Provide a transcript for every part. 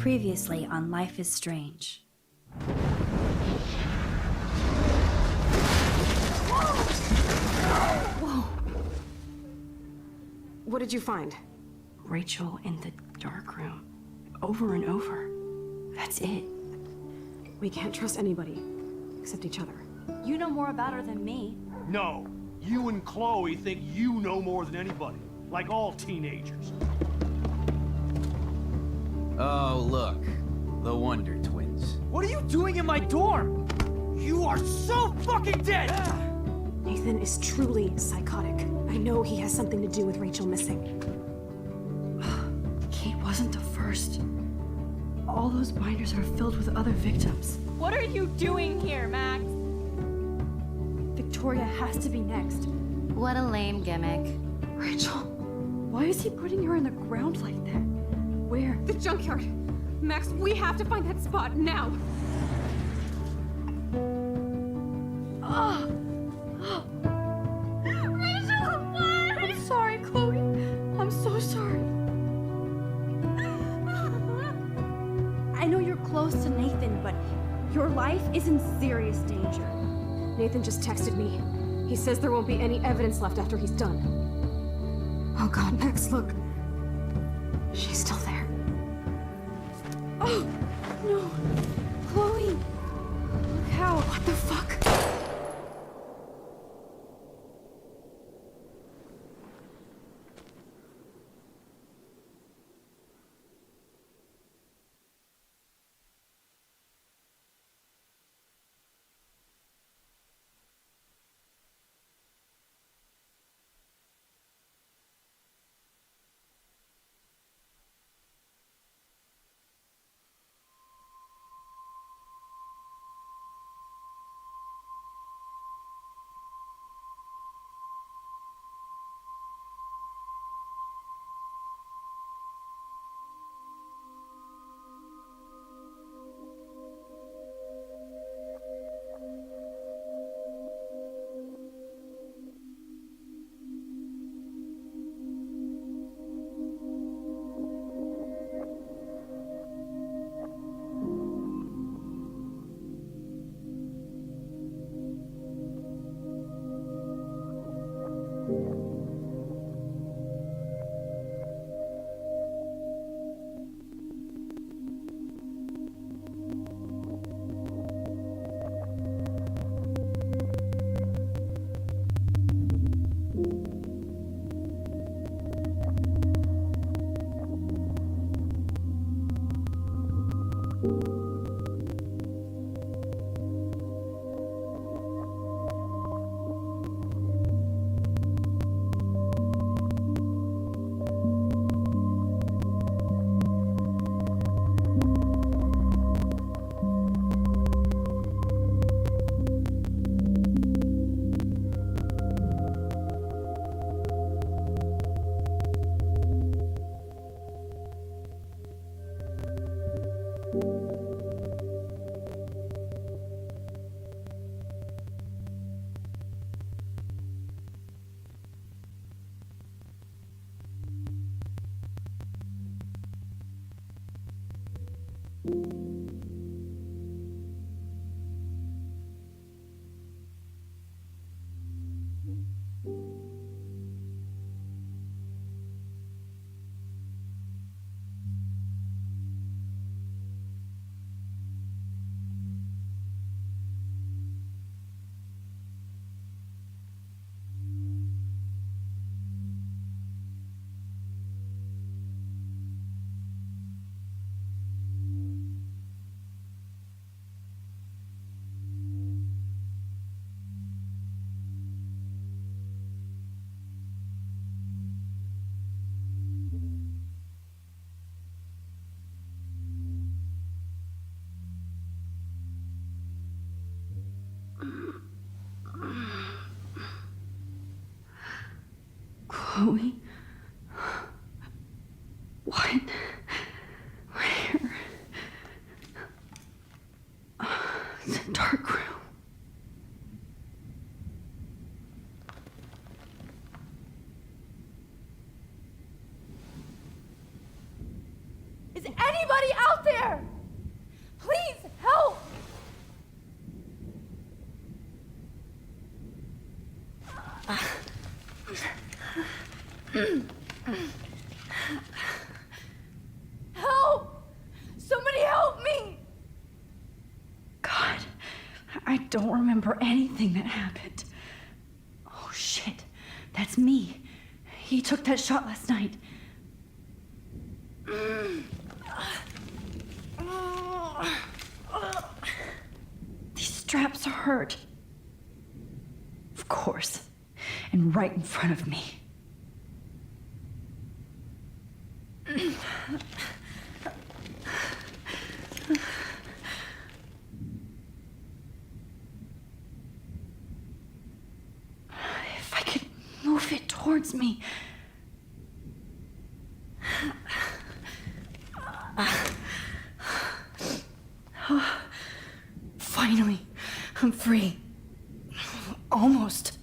Previously on Life is Strange. Whoa! What did you find? Rachel in the dark room. Over and over. That's it. We can't trust anybody, except each other. You know more about her than me. No, you and Chloe think you know more than anybody, like all teenagers. Oh, look. The Wonder Twins. What are you doing in my dorm? You are so fucking dead! Nathan is truly psychotic. I know he has something to do with Rachel missing. Kate wasn't the first. All those binders are filled with other victims. What are you doing here, Max? Victoria has to be next. What a lame gimmick. Rachel, why is he putting her in the ground like that? Where? The junkyard! Max, we have to find that spot now! Rachel, what? I'm sorry, Chloe. I'm so sorry. I know you're close to Nathan, but your life is in serious danger. Nathan just texted me. He says there won't be any evidence left after he's done. Oh god, Max, look. She's still there. Oh, no. Chloe. Look how. What the fuck? Chloe? What? Where? The dark room. Is anyone anybody out there? Please help! Help! Somebody help me! God, I don't remember anything that happened. Oh shit, that's me. He took that shot last night. These straps hurt. Of course. And right in front of me. If I could move it towards me. Finally, I'm free. Almost.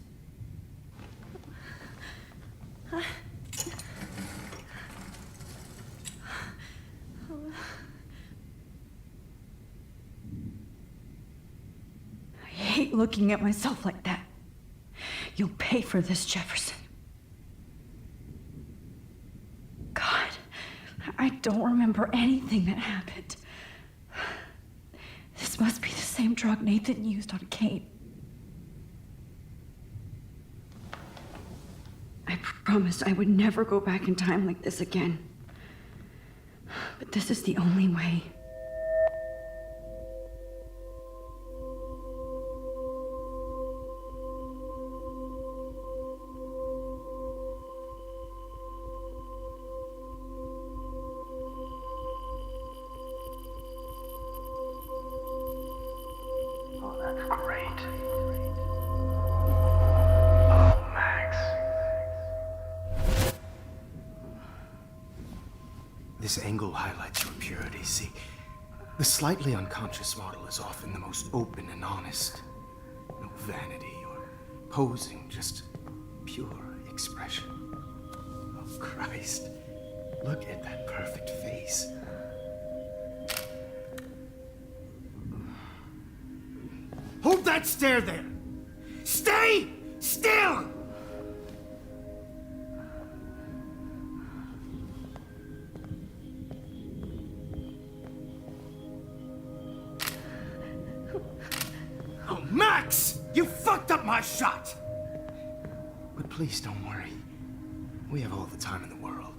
I hate looking at myself like that. You'll pay for this, Jefferson. God, I don't remember anything that happened. This must be the same drug Nathan used on Kate. I promised I would never go back in time like this again. But this is the only way. Oh, that's great. Oh, Max. This angle highlights your purity. See, the slightly unconscious model is often the most open and honest. No vanity or posing, just pure expression. Oh, Christ. Look at that perfect face. Hold that stare there! Stay still! Oh, Max! You fucked up my shot! But please don't worry. We have all the time in the world.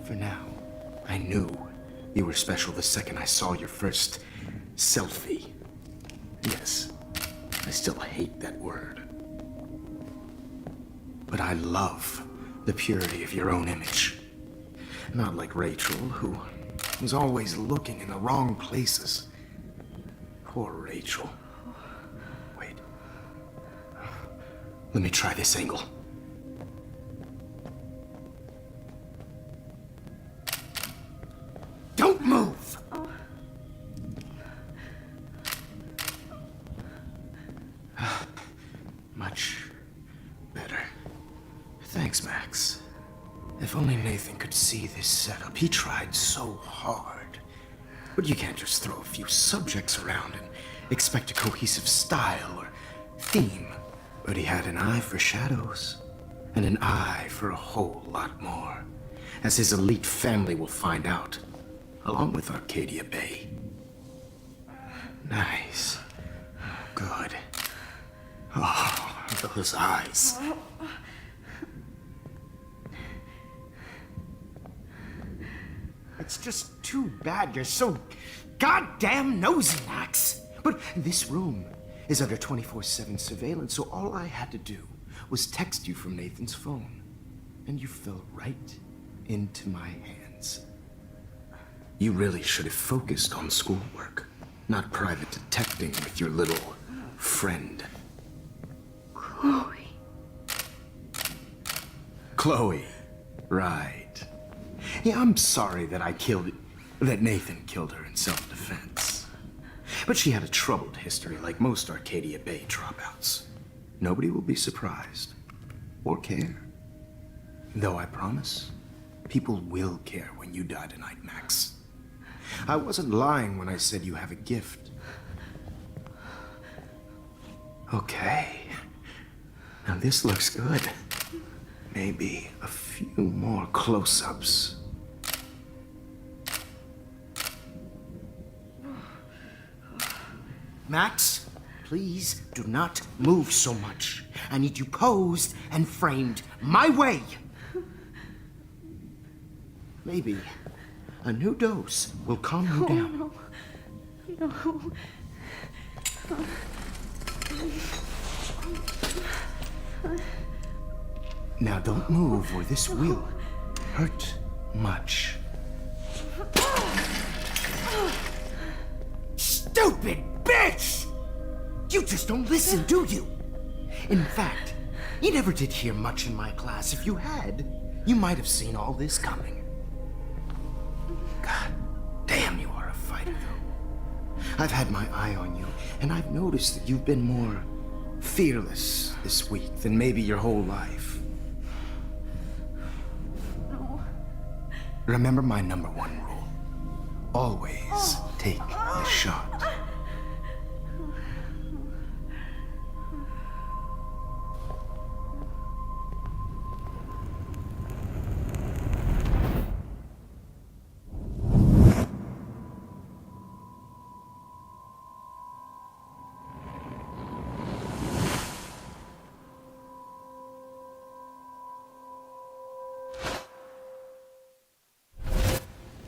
For now, I knew you were special the second I saw your first selfie. Yes, I still hate that word. But I love the purity of your own image. Not like Rachel, who was always looking in the wrong places. Poor Rachel. Wait. Let me try this angle. Don't move! Much better. Thanks, Max. If only Nathan could see this setup. He tried so hard. But you can't just throw a few subjects around and expect a cohesive style or theme. But he had an eye for shadows, and an eye for a whole lot more, as his elite family will find out, along with Arcadia Bay. Nice. Good. Oh, those eyes. It's just too bad you're so goddamn nosy, Max. But this room is under 24/7 surveillance, so all I had to do was text you from Nathan's phone. And you fell right into my hands. You really should have focused on schoolwork, not private detecting with your little friend. Chloe. Chloe. Right. Yeah, I'm sorry that that Nathan killed her in self-defense. But she had a troubled history like most Arcadia Bay dropouts. Nobody will be surprised. Or care. Though I promise, people will care when you die tonight, Max. I wasn't lying when I said you have a gift. Okay. Now this looks good. Maybe a few more close-ups. Max, please do not move so much. I need you posed and framed my way. Maybe a new dose will calm you down. No. Now don't move or this will hurt much. Stupid bitch! You just don't listen, do you? In fact, you never did hear much in my class. If you had, you might have seen all this coming. God damn, you are a fighter, though. I've had my eye on you, and I've noticed that you've been more fearless this week than maybe your whole life. No. Remember my number one rule. Always take the shot.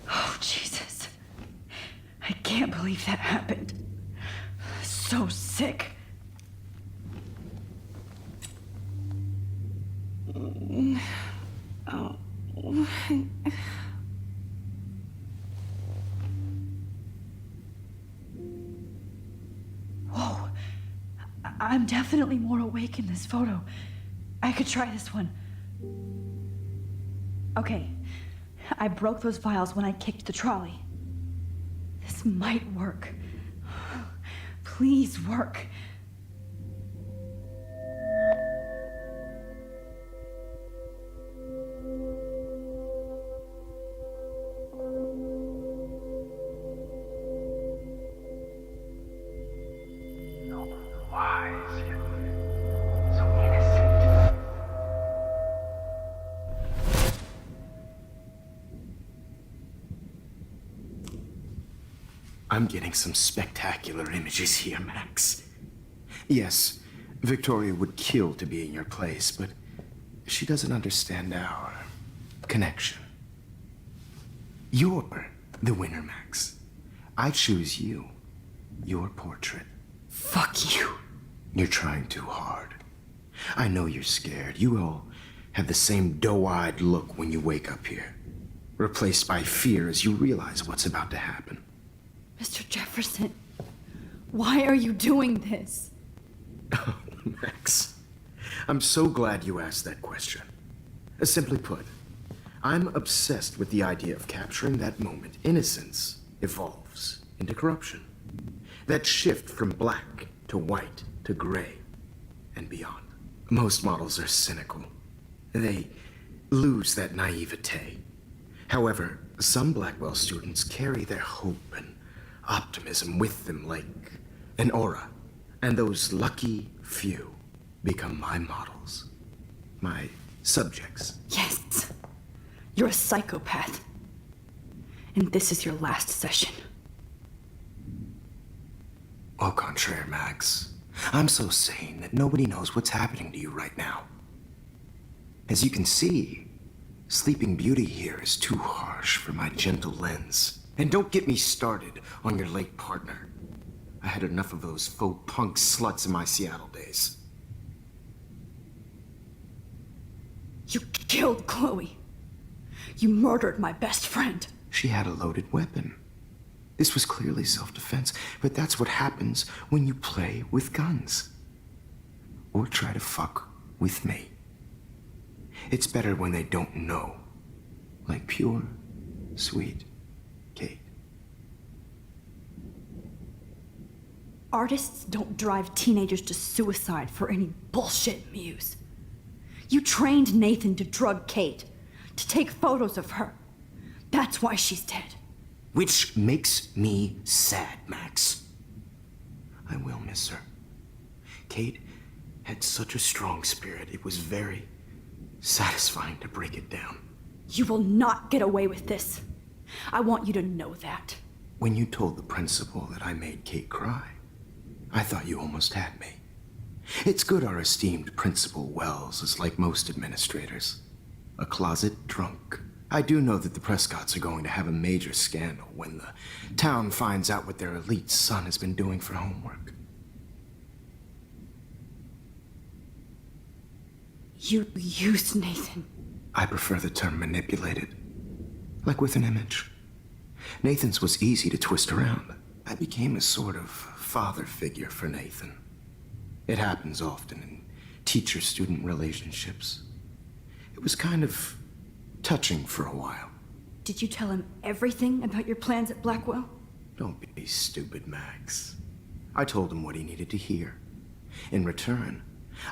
Oh, Jesus. I can't believe that happened. So sick. Whoa. I'm definitely more awake in this photo. I could try this one. Okay. I broke those vials when I kicked the trolley. This might work. Please work. So wise, yet so innocent. I'm getting some spectacular images here, Max. Yes, Victoria would kill to be in your place, but she doesn't understand our connection. You're the winner, Max. I choose you. Your portrait. Fuck you. You're trying too hard. I know you're scared. You all have the same doe-eyed look when you wake up here, replaced by fear as you realize what's about to happen. Mr. Jefferson, why are you doing this? Oh, Max, I'm so glad you asked that question. Simply put, I'm obsessed with the idea of capturing that moment innocence evolves into corruption. That shift from black to white to gray and beyond. Most models are cynical. They lose that naivete. However, some Blackwell students carry their hope and optimism with them like an aura. And those lucky few become my models. My subjects. Yes, you're a psychopath. And this is your last session. Au contraire, Max. I'm so sane that nobody knows what's happening to you right now. As you can see, Sleeping Beauty here is too harsh for my gentle lens. And don't get me started on your late partner. I had enough of those faux punk sluts in my Seattle days. You killed Chloe. You murdered my best friend. She had a loaded weapon. This was clearly self-defense, but that's what happens when you play with guns. Or try to fuck with me. It's better when they don't know. Like pure, sweet Kate. Artists don't drive teenagers to suicide for any bullshit, Muse. You trained Nathan to drug Kate, to take photos of her. That's why she's dead. which makes me sad, Max. I will miss her. Kate had such a strong spirit, it was very satisfying to break it down. You will not get away with this. I want you to know that. When you told the principal that I made Kate cry, I thought you almost had me. It's good our esteemed Principal Wells is like most administrators, a closet drunk. I do know that the Prescotts are going to have a major scandal when the town finds out what their elite son has been doing for homework. You used Nathan. I prefer the term manipulated, like with an image. Nathan's was easy to twist around. I became a sort of father figure for Nathan. It happens often in teacher-student relationships. It was kind of touching for a while. Did you tell him everything about your plans at Blackwell? Don't be stupid, Max. I told him what he needed to hear. In return,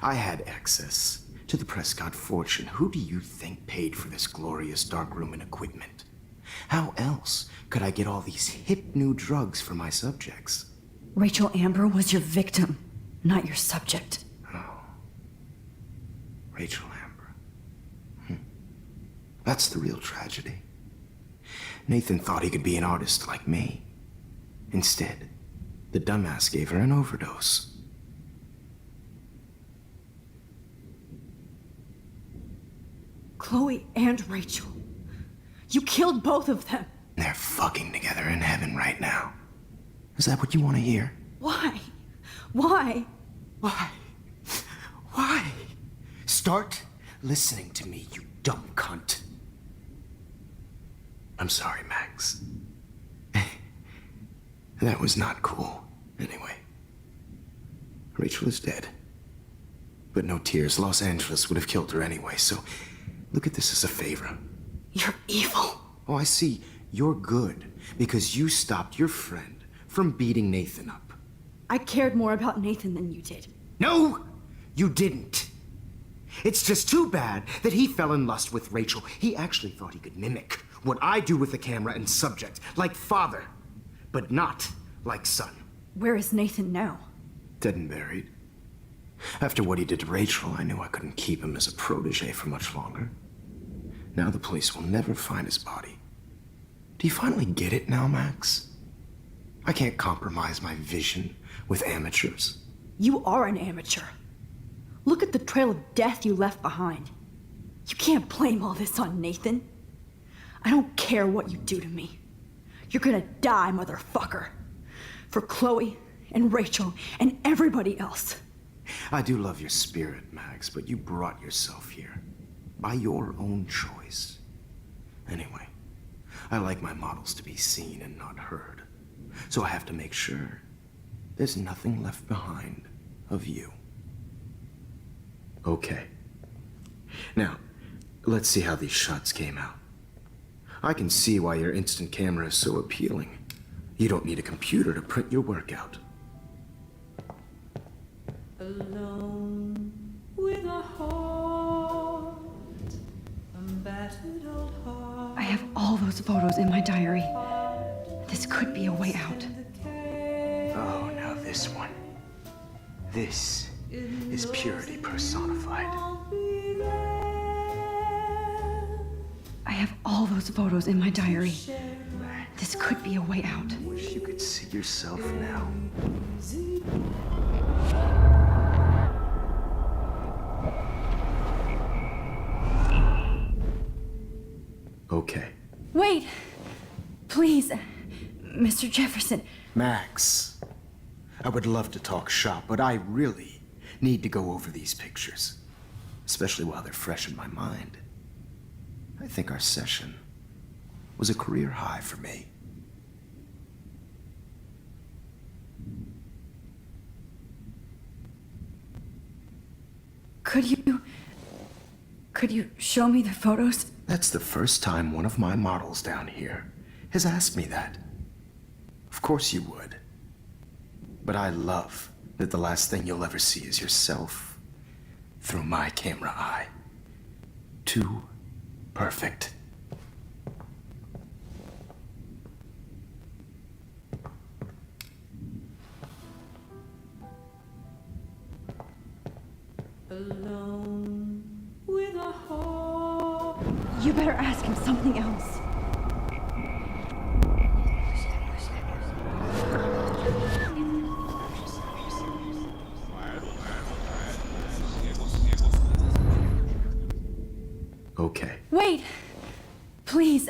I had access to the Prescott fortune. Who do you think paid for this glorious darkroom and equipment? How else could I get all these hip new drugs for my subjects? Rachel Amber was your victim, not your subject. Oh. Rachel Amber. That's the real tragedy. Nathan thought he could be an artist like me. Instead, the dumbass gave her an overdose. Chloe and Rachel. You killed both of them. They're fucking together in heaven right now. Is that what you want to hear? Why? Why? Why? Why? Start listening to me, you dumb cunt. I'm sorry, Max. That was not cool. Anyway, Rachel is dead. But no tears. Los Angeles would have killed her anyway, so look at this as a favor. You're evil. Oh, I see. You're good because you stopped your friend from beating Nathan up. I cared more about Nathan than you did. No, you didn't. It's just too bad that he fell in lust with Rachel. He actually thought he could mimic what I do with the camera and subject, like father, but not like son. Where is Nathan now? Dead and buried. After what he did to Rachel, I knew I couldn't keep him as a protege for much longer. Now the police will never find his body. Do you finally get it now, Max? I can't compromise my vision with amateurs. You are an amateur. Look at the trail of death you left behind. You can't blame all this on Nathan. I don't care what you do to me. You're gonna die, motherfucker. For Chloe and Rachel and everybody else. I do love your spirit, Max, but you brought yourself here. By your own choice. Anyway, I like my models to be seen and not heard. So I have to make sure there's nothing left behind of you. Okay. Now, let's see how these shots came out. I can see why your instant camera is so appealing. You don't need a computer to print your work out. Alone with a heart, a battered old heart. I have all those photos in my diary. This could be a way out. Oh, now this one. This is purity personified. I have all those photos in my diary. This could be a way out. Wish you could see yourself now. Okay. Wait! Please, Mr. Jefferson. Max, I would love to talk shop, but I really need to go over these pictures, especially while they're fresh in my mind. I think our session was a career high for me. Could you show me the photos? That's the first time one of my models down here has asked me that. Of course you would. But I love that the last thing you'll ever see is yourself through my camera eye. Too perfect. alone with a heart. You better ask him something else. Okay. Wait! Please,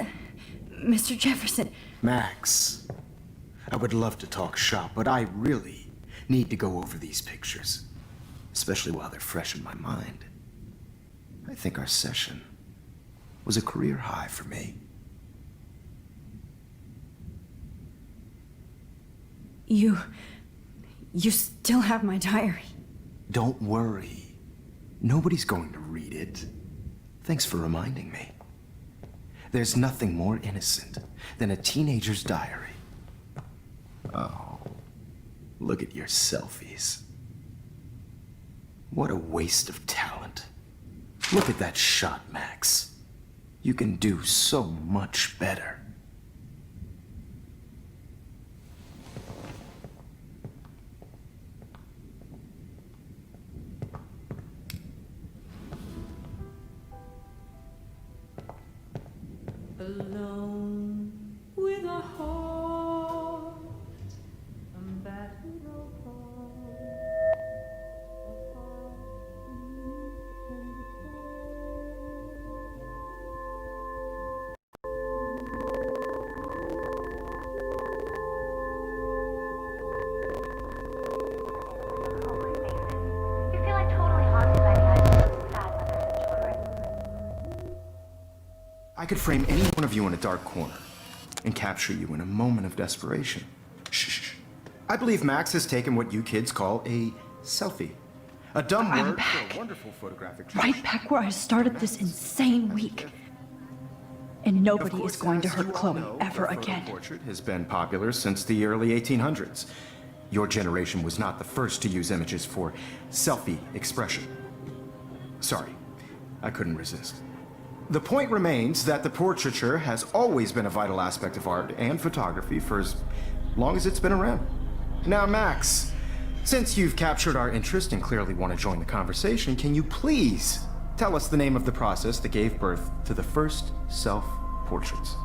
Mr. Jefferson. Max, I would love to talk shop, but I really need to go over these pictures, especially while they're fresh in my mind. I think our session was a career high for me. You still have my diary. Don't worry. Nobody's going to read it. Thanks for reminding me. There's nothing more innocent than a teenager's diary. Oh, look at your selfies. What a waste of talent. Look at that shot, Max. You can do so much better. Alone with a heart, a battered old heart, a heart and You feel like totally haunted by the idea of sad mothers and children. I could frame any one of you in a dark corner and capture you in a moment of desperation. Shh. I believe Max has taken what you kids call a selfie. A dumb I'm word back. for a wonderful photographic Right back where I started this insane week. And nobody is going to hurt Chloe ever again. Portrait has been popular since the early 1800s. Your generation was not the first to use images for selfie expression. Sorry, I couldn't resist. The point remains that the portraiture has always been a vital aspect of art and photography for as long as it's been around. Now, Max, since you've captured our interest and clearly want to join the conversation, can you please tell us the name of the process that gave birth to the first self-portraits?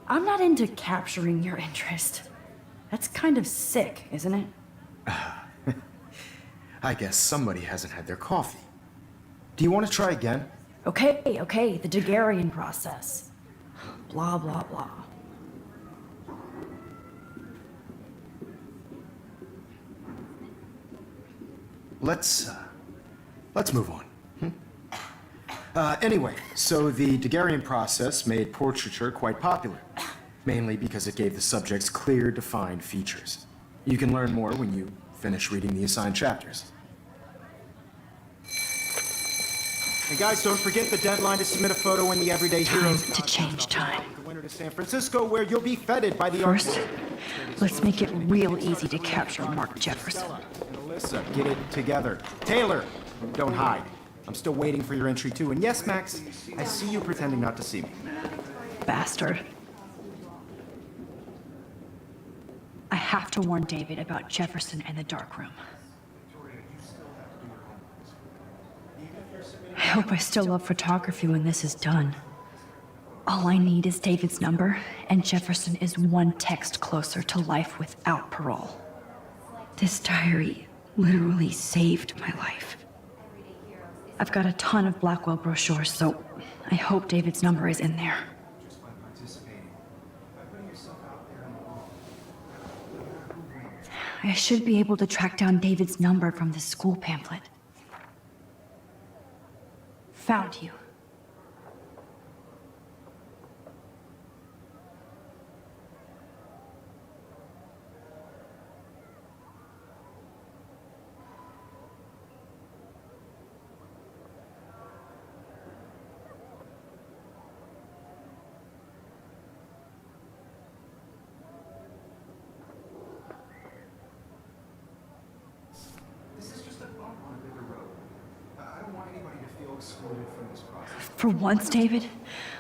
I'm not into capturing your interest. That's kind of sick, isn't it? I guess somebody hasn't had their coffee. Do you want to try again? Okay, the Daguerrean process. Blah, blah, blah. Let's move on. Anyway, so the Daguerrean process made portraiture quite popular, mainly because it gave the subjects clear, defined features. You can learn more when you finish reading the assigned chapters. And guys, don't forget the deadline to submit a photo in the Everyday Heroes. To change time. The winter to San Francisco, where you'll be feted by the First, let's make it real easy to capture Mark Jefferson. And Alyssa, get it together. Taylor, don't hide. I'm still waiting for your entry too. And yes, Max, I see you pretending not to see me. Bastard. I have to warn David about Jefferson and the dark room. I hope I still love photography when this is done. All I need is David's number, and Jefferson is one text closer to life without parole. This diary literally saved my life. I've got a ton of Blackwell brochures, so I hope David's number is in there. I should be able to track down David's number from the school pamphlet. Found you. For once, David,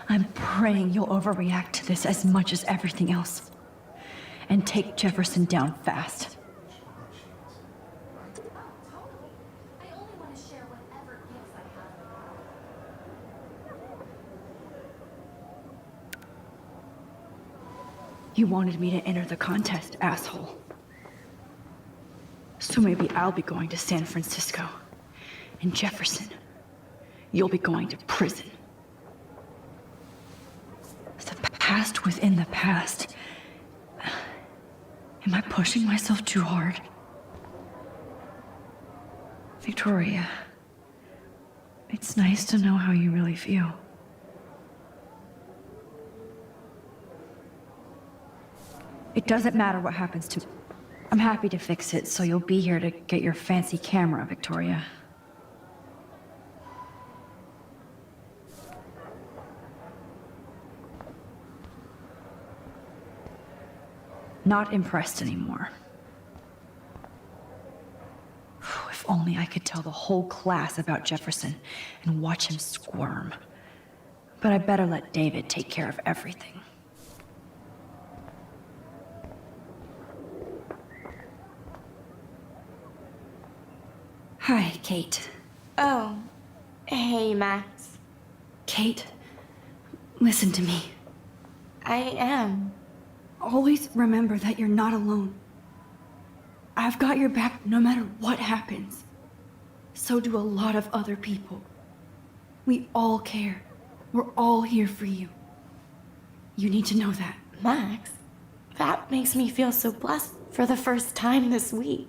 I'm praying you'll overreact to this as much as everything else. And take Jefferson down fast. I only want to share whatever gifts I have. You wanted me to enter the contest, asshole. So maybe I'll be going to San Francisco. And Jefferson, you'll be going to prison. The past within the past. Am I pushing myself too hard? Victoria, it's nice to know how you really feel. It doesn't matter what happens to me. I'm happy to fix it, so you'll be here to get your fancy camera, Victoria. Not impressed anymore. If only I could tell the whole class about Jefferson and watch him squirm. But I better let David take care of everything. Hi, Kate. Oh, hey, Max. Kate, listen to me. I am. Always remember that you're not alone. I've got your back no matter what happens. So do a lot of other people. We all care. We're all here for you. You need to know that. Max, that makes me feel so blessed for the first time this week.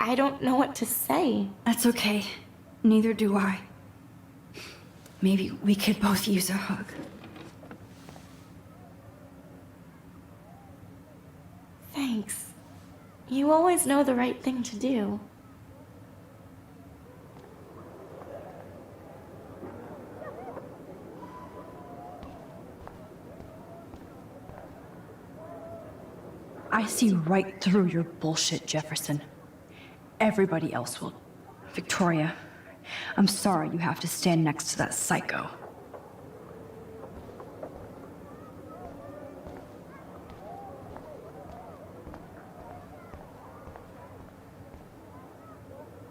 I don't know what to say. That's okay. Neither do I. Maybe we could both use a hug. Thanks. You always know the right thing to do. I see right through your bullshit, Jefferson. Everybody else will. Victoria, I'm sorry you have to stand next to that psycho.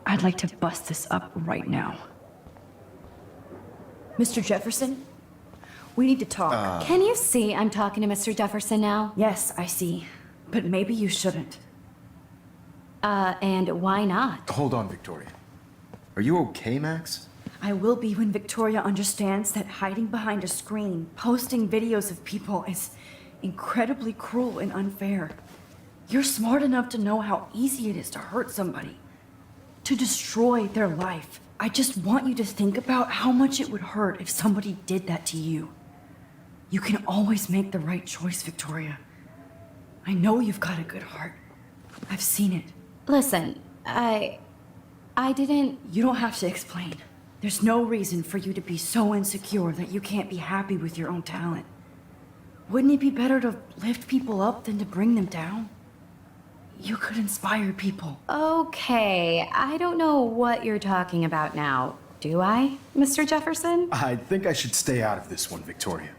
I'd like to bust this up right now. Mr. Jefferson, we need to talk. Can you see I'm talking to Mr. Jefferson now? Yes, I see. But maybe you shouldn't. And why not? Hold on, Victoria. Are you okay, Max? I will be when Victoria understands that hiding behind a screen, posting videos of people is incredibly cruel and unfair. You're smart enough to know how easy it is to hurt somebody, to destroy their life. I just want you to think about how much it would hurt if somebody did that to you. You can always make the right choice, Victoria. I know you've got a good heart. I've seen it. Listen, I didn't... You don't have to explain. There's no reason for you to be so insecure that you can't be happy with your own talent. Wouldn't it be better to lift people up than to bring them down? You could inspire people. Okay, I don't know what you're talking about now. Do I, Mr. Jefferson? I think I should stay out of this one, Victoria.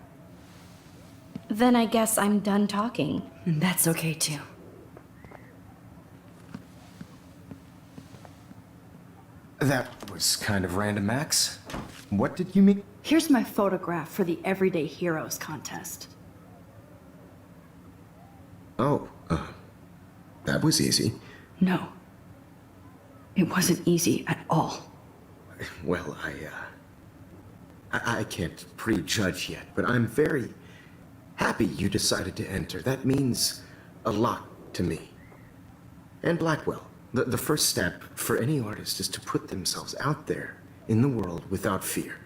Then I guess I'm done talking. And that's okay too. That was kind of random, Max. What did you mean? Here's my photograph for the Everyday Heroes contest. Oh, that was easy. No. It wasn't easy at all. Well, I can't prejudge yet, but I'm very happy you decided to enter. That means a lot to me. And Blackwell. The first step for any artist is to put themselves out there in the world without fear.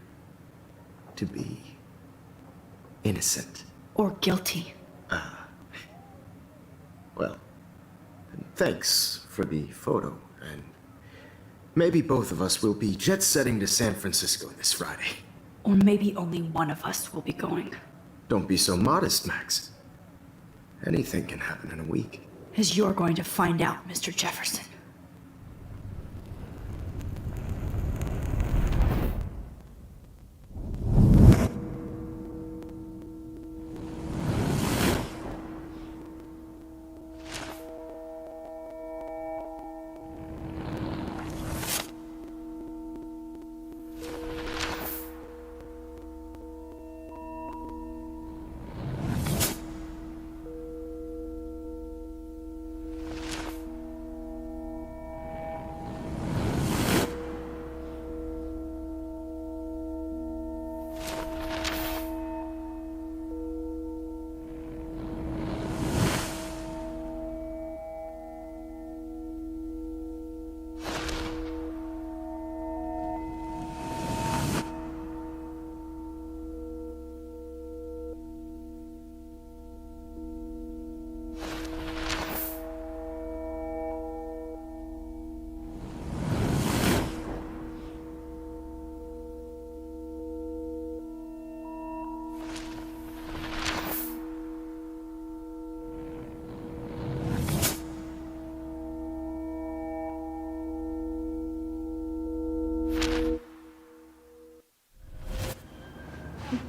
To be innocent. Or guilty. Well, thanks for the photo, and maybe both of us will be jet-setting to San Francisco this Friday. Or maybe only one of us will be going. Don't be so modest, Max. Anything can happen in a week. As you're going to find out, Mr. Jefferson.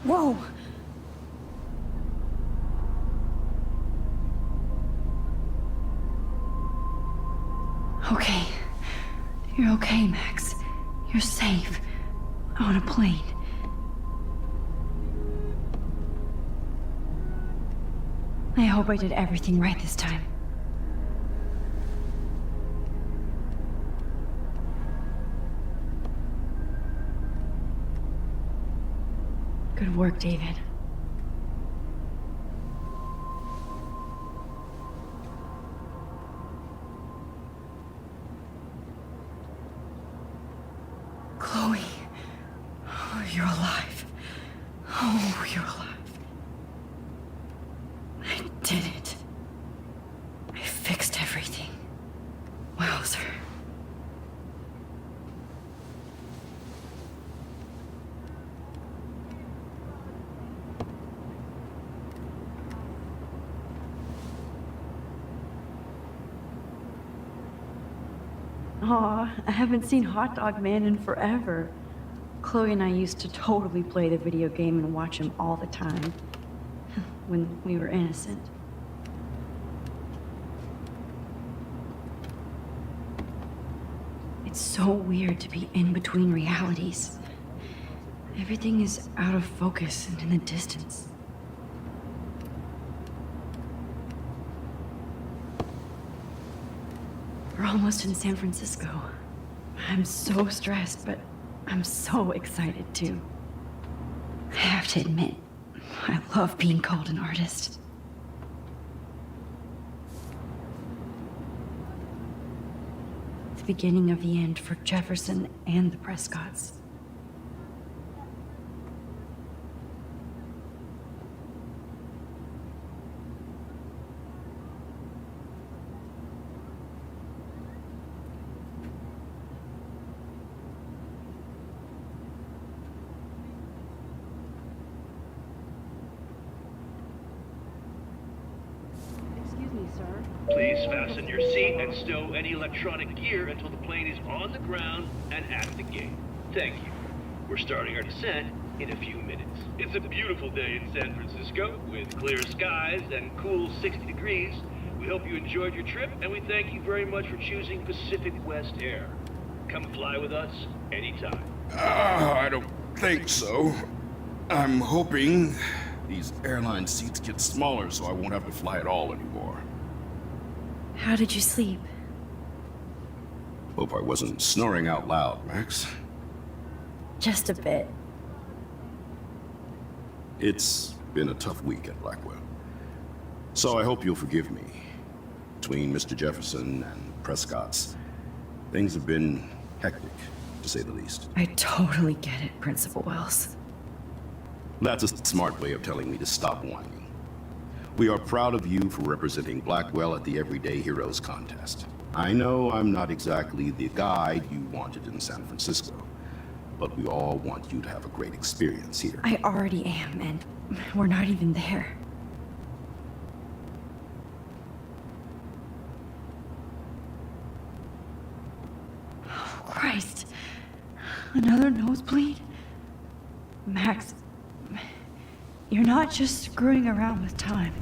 Whoa! Okay. You're okay, Max. You're safe. On a plane. I hope I did everything right this time. Good work, David. Chloe. Oh, you're alive. Oh, you're alive. I did it. I fixed everything. Wowzer. Aw, I haven't seen Hot Dog Man in forever. Chloe and I used to totally play the video game and watch him all the time. When we were innocent. It's so weird to be in between realities. Everything is out of focus and in the distance. We're almost in San Francisco. I'm so stressed, but I'm so excited too. I have to admit, I love being called an artist. The beginning of the end for Jefferson and the Prescotts. Please fasten your seat and stow any electronic gear until the plane is on the ground and at the gate. Thank you. We're starting our descent in a few minutes. It's a beautiful day in San Francisco with clear skies and cool 60 degrees. We hope you enjoyed your trip, and we thank you very much for choosing Pacific West Air. Come fly with us anytime. I don't think so. I'm hoping these airline seats get smaller so I won't have to fly at all anymore. How did you sleep? Hope I wasn't snoring out loud, Max. Just a bit. It's been a tough week at Blackwell. So I hope you'll forgive me. Between Mr. Jefferson and Prescott's, things have been hectic, to say the least. I totally get it, Principal Wells. That's a smart way of telling me to stop whining. We are proud of you for representing Blackwell at the Everyday Heroes contest. I know I'm not exactly the guide you wanted in San Francisco, but we all want you to have a great experience here. I already am, and we're not even there. Oh, Christ. Another nosebleed? Max, you're not just screwing around with time.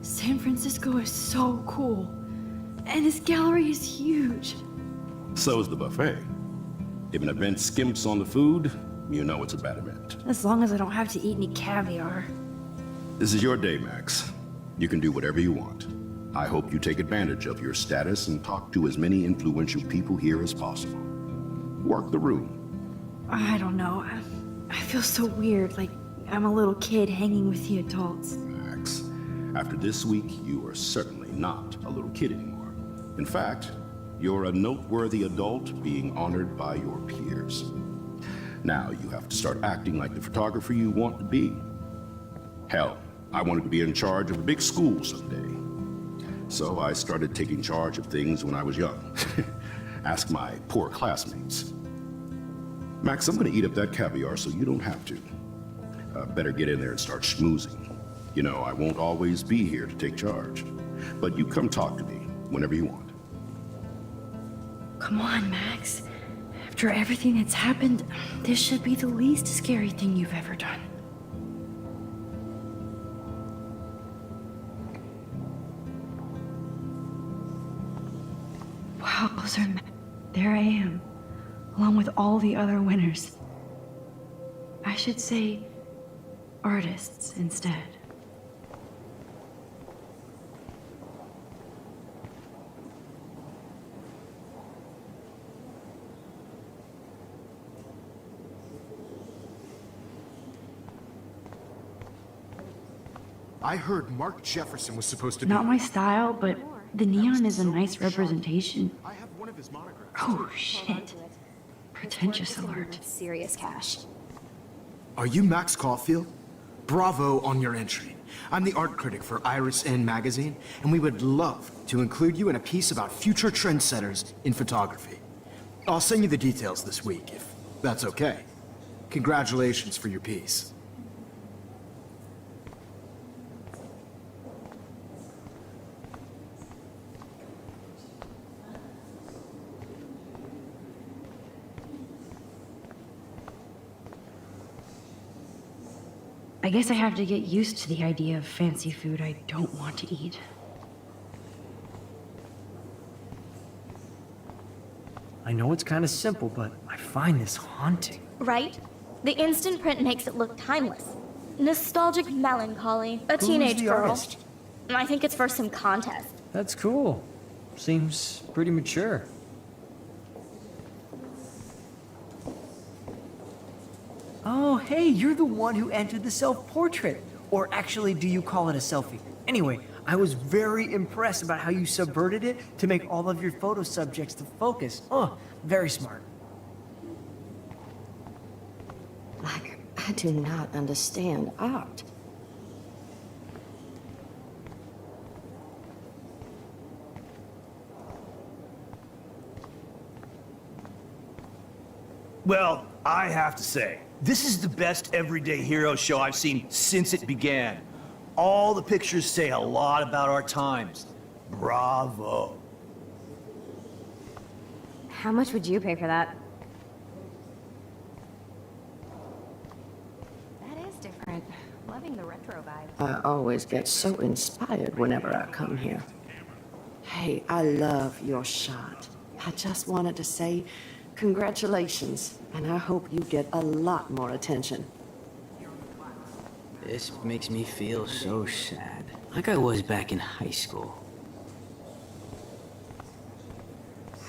San Francisco is so cool. And this gallery is huge. So is the buffet. If an event skimps on the food, you know it's a bad event. As long as I don't have to eat any caviar. This is your day, Max. You can do whatever you want. I hope you take advantage of your status and talk to as many influential people here as possible. Work the room. I don't know. I feel so weird, like I'm a little kid hanging with the adults. Max, after this week, you are certainly not a little kid anymore. In fact, you're a noteworthy adult being honored by your peers. Now you have to start acting like the photographer you want to be. Hell, I wanted to be in charge of a big school someday. So I started taking charge of things when I was young. Ask my poor classmates. Max, I'm gonna eat up that caviar so you don't have to. Better get in there and start schmoozing. You know, I won't always be here to take charge. But you come talk to me whenever you want. Come on, Max. After everything that's happened, this should be the least scary thing you've ever done. Wow, Sir, there I am, along with all the other winners. I should say artists instead. I heard Mark Jefferson was supposed to be... Not my style, but the neon is a nice representation. I have one of his monographs. Oh, shit. Pretentious alert. Serious cash. Are you Max Caulfield? Bravo on your entry. I'm the art critic for Iris N magazine, and we would love to include you in a piece about future trendsetters in photography. I'll send you the details this week, if that's okay. Congratulations for your piece. I guess I have to get used to the idea of fancy food I don't want to eat. I know it's kind of simple, but I find this haunting. Right? The instant print makes it look timeless. Nostalgic melancholy. A teenage the girl. artist? I think it's for some contest. That's cool. Seems pretty mature. Oh, hey, you're the one who entered the self-portrait. Or actually, do you call it a selfie? Anyway, I was very impressed about how you subverted it to make all of your photo subjects to focus. Oh, very smart. Like, I do not understand art. Well, I have to say, this is the best everyday hero show I've seen since it began. All the pictures say a lot about our times. Bravo. How much would you pay for that? That is different. Loving the retro vibe. I always get so inspired whenever I come here. Hey, I love your shot. I just wanted to say congratulations, and I hope you get a lot more attention. This makes me feel so sad. Like I was back in high school.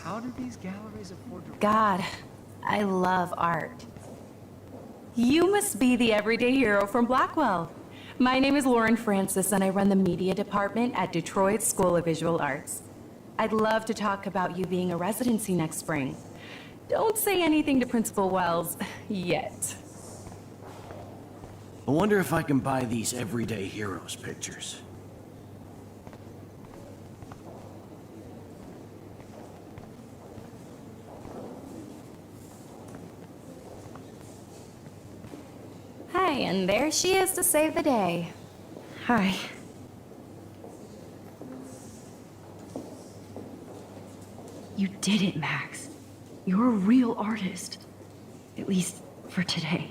How do these galleries afford to... God, I love art. You must be the everyday hero from Blackwell. My name is Lauren Francis, and I run the media department at Detroit School of Visual Arts. I'd love to talk about you being a residency next spring. Don't say anything to Principal Wells yet. I wonder if I can buy these everyday heroes pictures. Hi, and there she is to save the day. Hi. You did it, Max. You're a real artist. At least for today.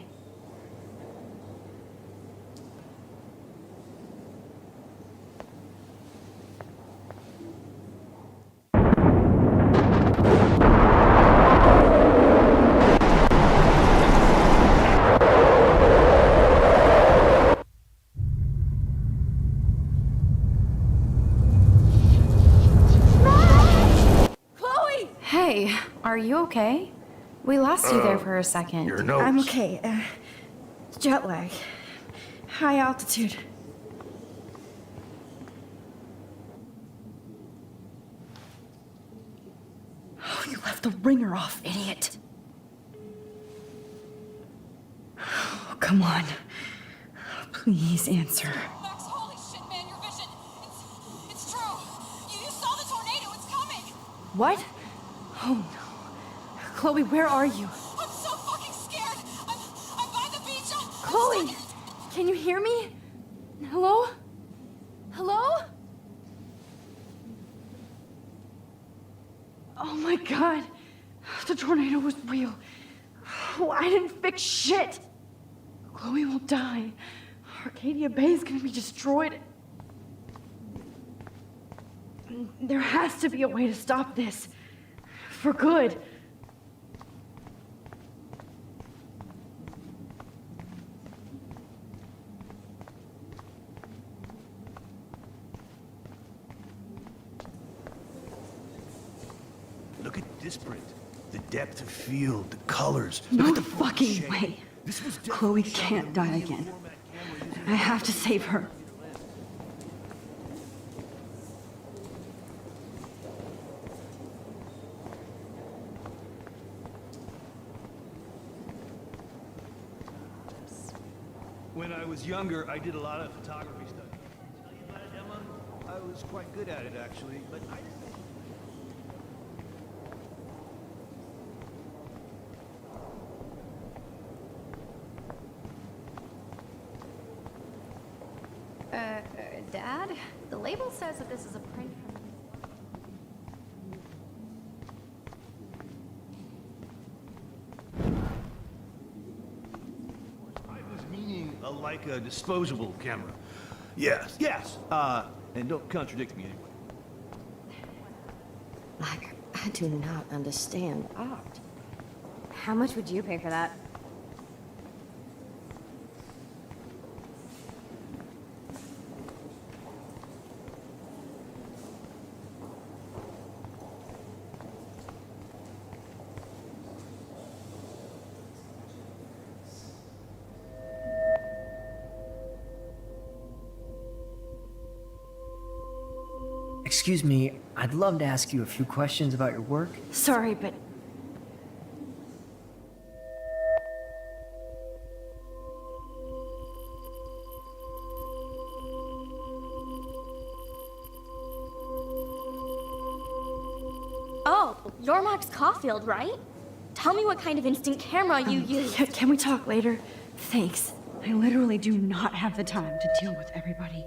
Hey, are you okay? We lost you there for a second. Your nose. I'm okay. Jet lag. High altitude. Oh, you left the ringer off, idiot. Oh, come on. Please answer. Max, holy shit, man, your vision. It's true. You saw the tornado. It's coming. What? Oh no. Chloe, where are you? I'm so fucking scared. I'm by the beach. Chloe! Can you hear me? Hello? Hello? Oh my god. The tornado was real. Oh, I didn't fix shit. Chloe will die. Arcadia Bay is gonna be destroyed. There has to be a way to stop this. For good. Look at this print. The depth of field, the colors. No Look at the fucking shape. way. This was Chloe definitely shot can't on a die medium again. format camera using I have to save her. When I was younger, I did a lot of photography stuff. Tell you about it, Emma? I was quite good at it, actually, but I didn't... Dad? The label says that this is a print from... I was meaning like a disposable camera. Yes, yes. And don't contradict me anyway. Like, I do not understand art. How much would you pay for that? Excuse me, I'd love to ask you a few questions about your work. Sorry, but Oh, you're Max Caulfield, right? Tell me what kind of instant camera you use. Can we talk later? Thanks. I literally do not have the time to deal with everybody.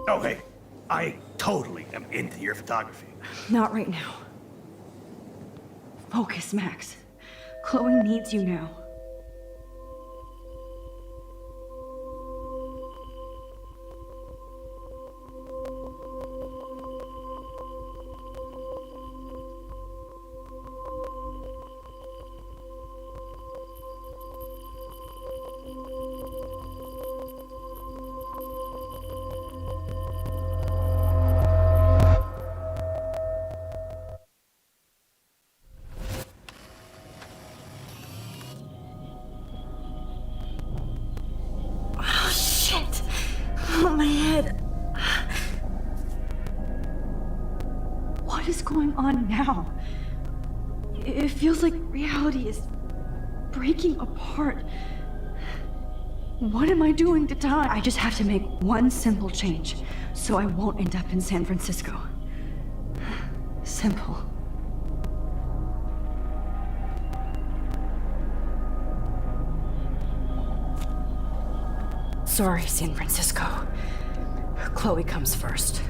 Oh, hey, I totally am into your photography. Not right now. Focus, Max. Chloe needs you now. Oh, shit! Oh, my head. What is going on now? It feels like reality is breaking apart. What am I doing to time? I just have to make one simple change, so I won't end up in San Francisco. Simple. Sorry, San Francisco. Chloe comes first.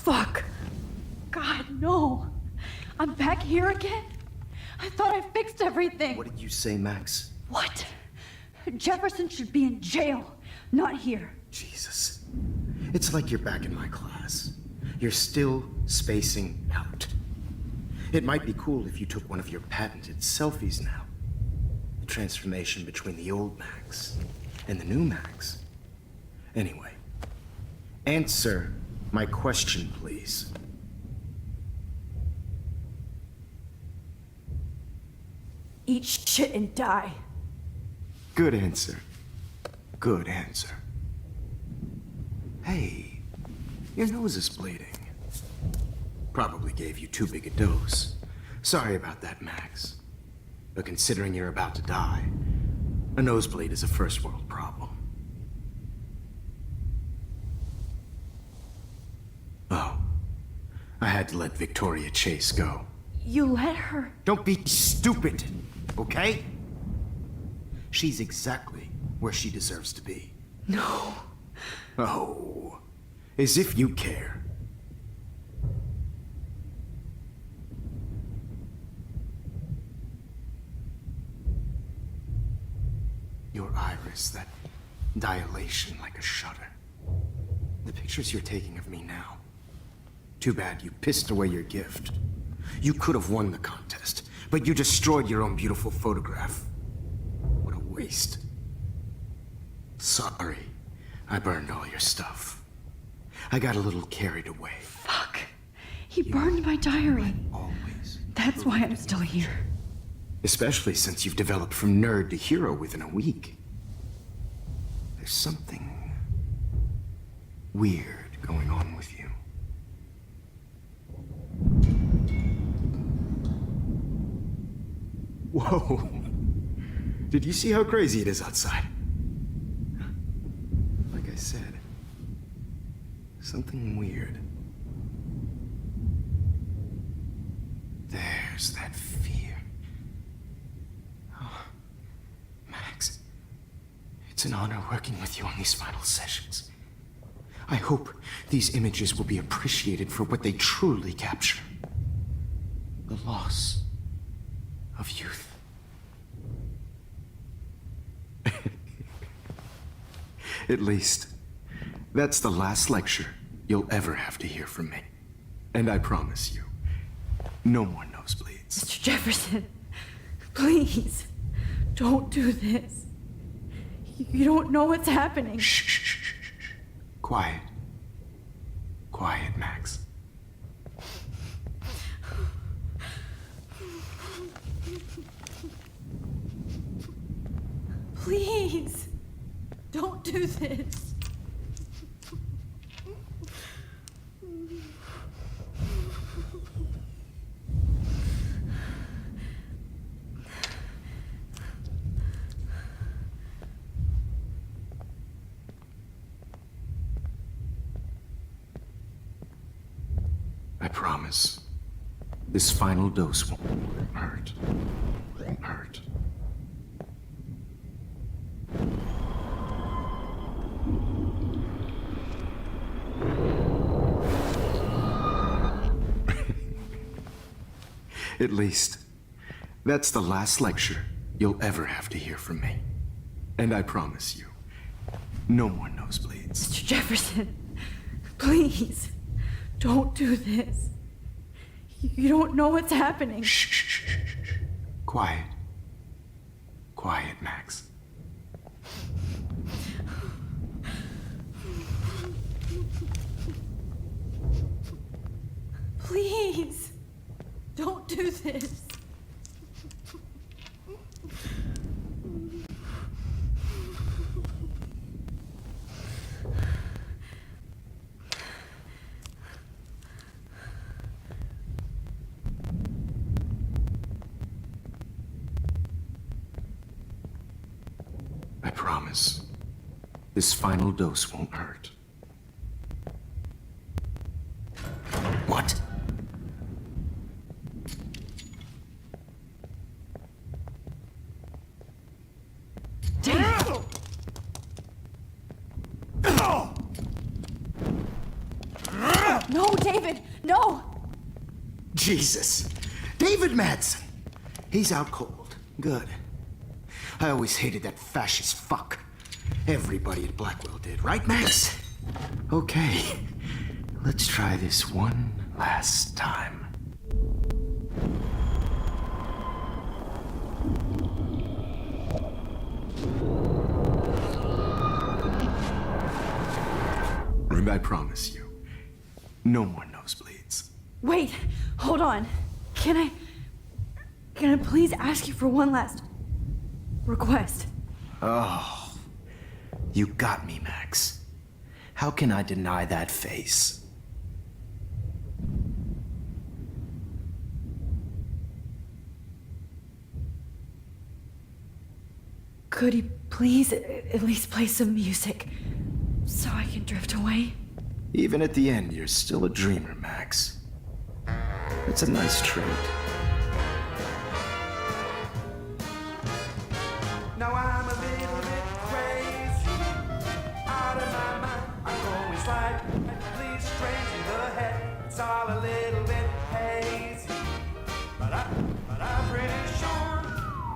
Fuck. God, no. I'm back here again? I thought I fixed everything. What did you say, Max? What? Jefferson should be in jail, not here. Jesus. It's like you're back in my class. You're still spacing out. It might be cool if you took one of your patented selfies now. The transformation between the old Max and the new Max. Anyway, answer my question, please. Eat shit and die. Good answer. Good answer. Hey, your nose is bleeding. Probably gave you too big a dose. Sorry about that, Max. But considering you're about to die, a nosebleed is a first world problem. Oh, I had to let Victoria Chase go. You let her? Don't be stupid, okay? She's exactly where she deserves to be. No. Oh, as if you care. Your iris, that dilation like a shutter. The pictures you're taking of me now. Too bad you pissed away your gift. You could have won the contest, but you destroyed your own beautiful photograph. What a waste. Sorry, I burned all your stuff. I got a little carried away. Fuck. He burned my diary. Always. That's why I'm still here. Especially since you've developed from nerd to hero within a week. There's something weird going on with you. Whoa. Did you see how crazy it is outside? Like I said, something weird. There's that fear. Oh, Max, it's an honor working with you on these final sessions. I hope these images will be appreciated for what they truly capture. The loss of youth. At least, that's the last lecture you'll ever have to hear from me. And I promise you, no more nosebleeds. Mr. Jefferson, please, don't do this. You don't know what's happening. Shh. Quiet. Quiet, Max. Please, don't do this. I promise, this final dose won't hurt. Hurt. At least, that's the last lecture you'll ever have to hear from me. And I promise you, no more nosebleeds. Mr. Jefferson, please, don't do this. You don't know what's happening. Shh. Quiet. Quiet, Max. Please, don't do this. promise, this final dose won't hurt. What? No, David, no! Jesus. David Madsen. He's out cold. Good. I always hated that fascist fuck. Everybody at Blackwell did, right, Max? Okay. Let's try this one last time. And I promise you, no more nosebleeds. Wait, hold on. Can I please ask you for one last request? Oh, you got me, Max. How can I deny that face? Could you please at least play some music so I can drift away? Even at the end, you're still a dreamer, Max. It's a nice trait. Now I'm a little bit crazy, out of my mind. I'm going slightly strange in the head. It's all a little bit hazy, but I'm pretty sure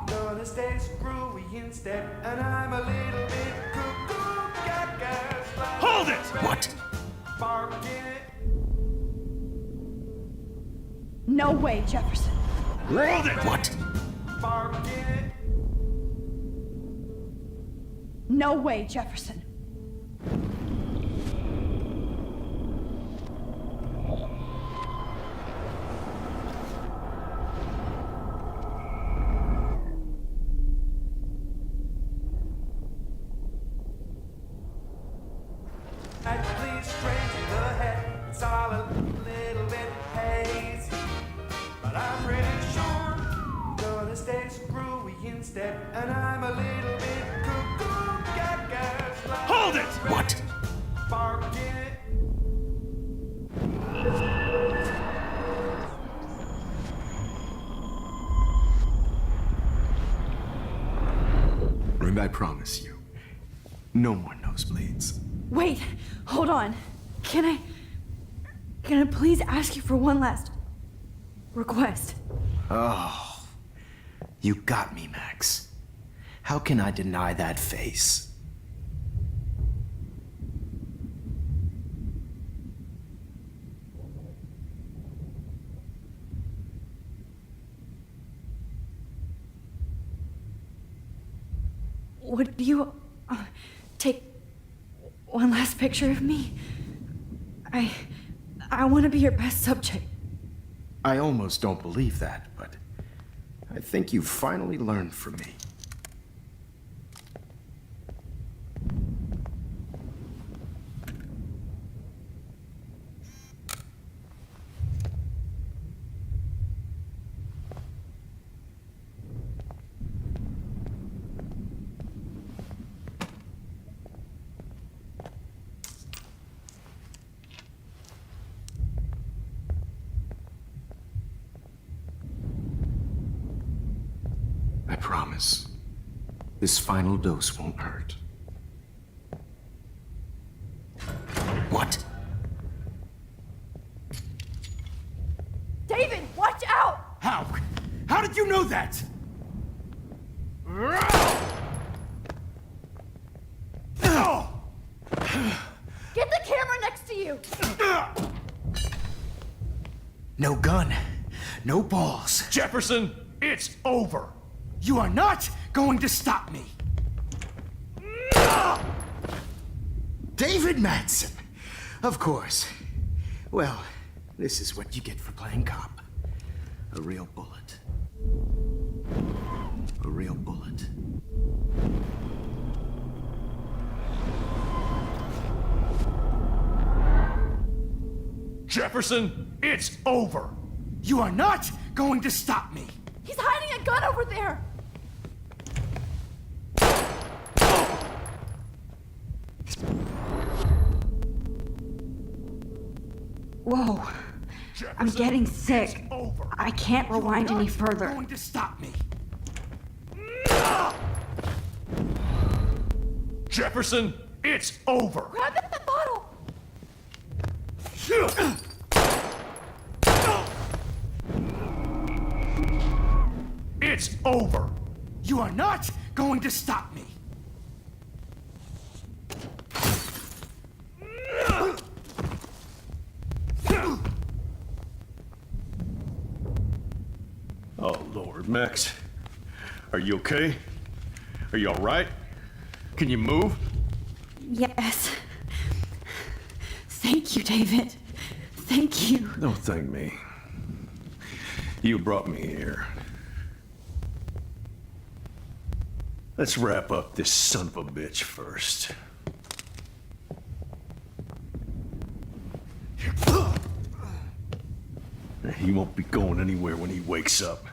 gonna stay screwy instead. And I'm a little bit cuckoo, gaga. Hold it! What? Barking it. No way, Jefferson. Hold it! What? Barking it. No way, Jefferson. Slightly strange in the head. It's all a little bit hazy, but I'm pretty sure gonna stay screwy instead. And I'm a little bit cuckoo, gaga. Hold it! What? Barking it. And I promise you, no more nosebleeds. Wait, hold on. Can I please ask you for one last request? Oh, you got me, Max. How can I deny that face? Would you take one last picture of me? I want to be your best subject. I almost don't believe that, but I think you've finally learned from me. I promise, this final dose won't hurt. What? David, watch out! How? How did you know that? Get the camera next to you! No gun, no balls. Jefferson, it's over. You are not going to stop me. David Madsen. Of course. Well, this is what you get for playing cop. A real bullet. A real bullet. Jefferson, it's over. You are not going to stop me. He's hiding a gun over there! Whoa. I'm getting sick. I can't rewind any further. Going to stop me. Jefferson, it's over. Grab the bottle! It's over. You are not going to stop me. Oh, Lord, Max. Are you okay? Are you all right? Can you move? Yes. Thank you, David. Thank you. Don't thank me. You brought me here. Let's wrap up this son of a bitch first. He won't be going anywhere when he wakes up.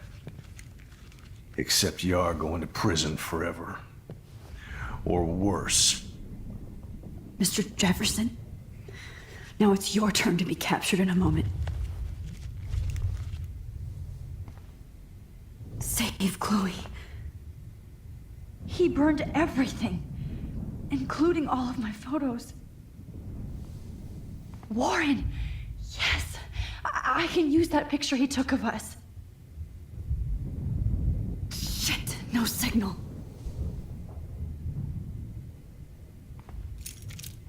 Except you are going to prison forever. Or worse. Mr. Jefferson, now it's your turn to be captured in a moment. Save Chloe. He burned everything, including all of my photos. Warren! Yes! I can use that picture he took of us. Shit! No signal.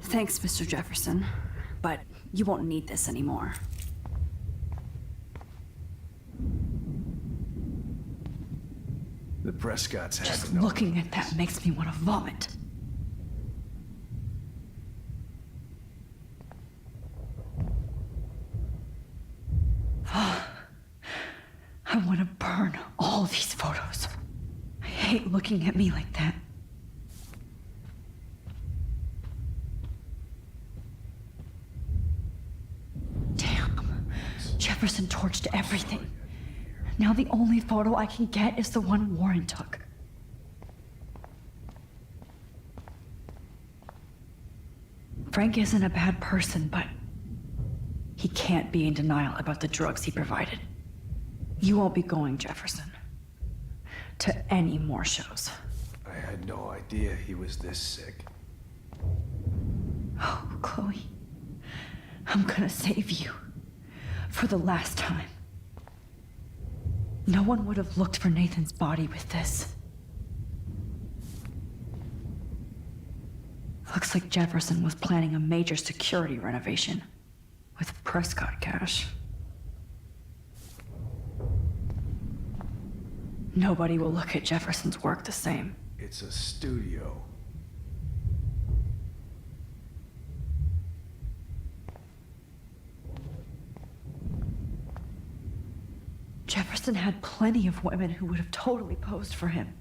Thanks, Mr. Jefferson, but you won't need this anymore. The Prescotts have Just no. looking at that makes me want to vomit. I want to burn all these photos. I hate looking at me like that. Damn. Jefferson torched everything. Now the only photo I can get is the one Warren took. Frank isn't a bad person, but he can't be in denial about the drugs he provided. You won't be going, Jefferson, to any more shows. I had no idea he was this sick. Oh, Chloe, I'm gonna save you for the last time. No one would have looked for Nathan's body with this. Looks like Jefferson was planning a major security renovation with Prescott cash. Nobody will look at Jefferson's work the same. It's a studio. Jefferson had plenty of women who would have totally posed for him.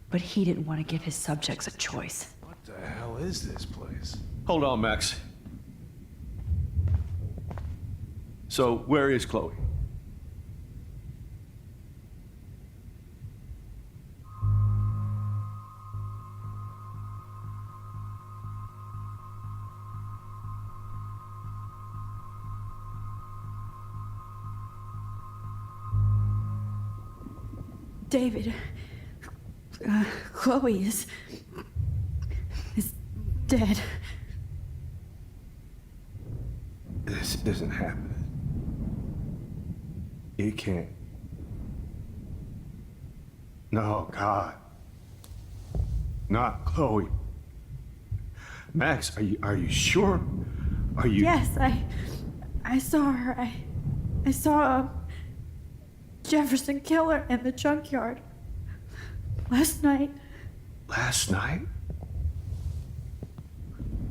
But he didn't want to give his subjects a choice. What the hell is this place? Hold on, Max. So, where is Chloe? David, Chloe is dead. This isn't happening. It can't. No, God. Not Chloe. Max, are you sure? Are you? Yes, I saw her. I saw Jefferson kill her in the junkyard last night. Last night?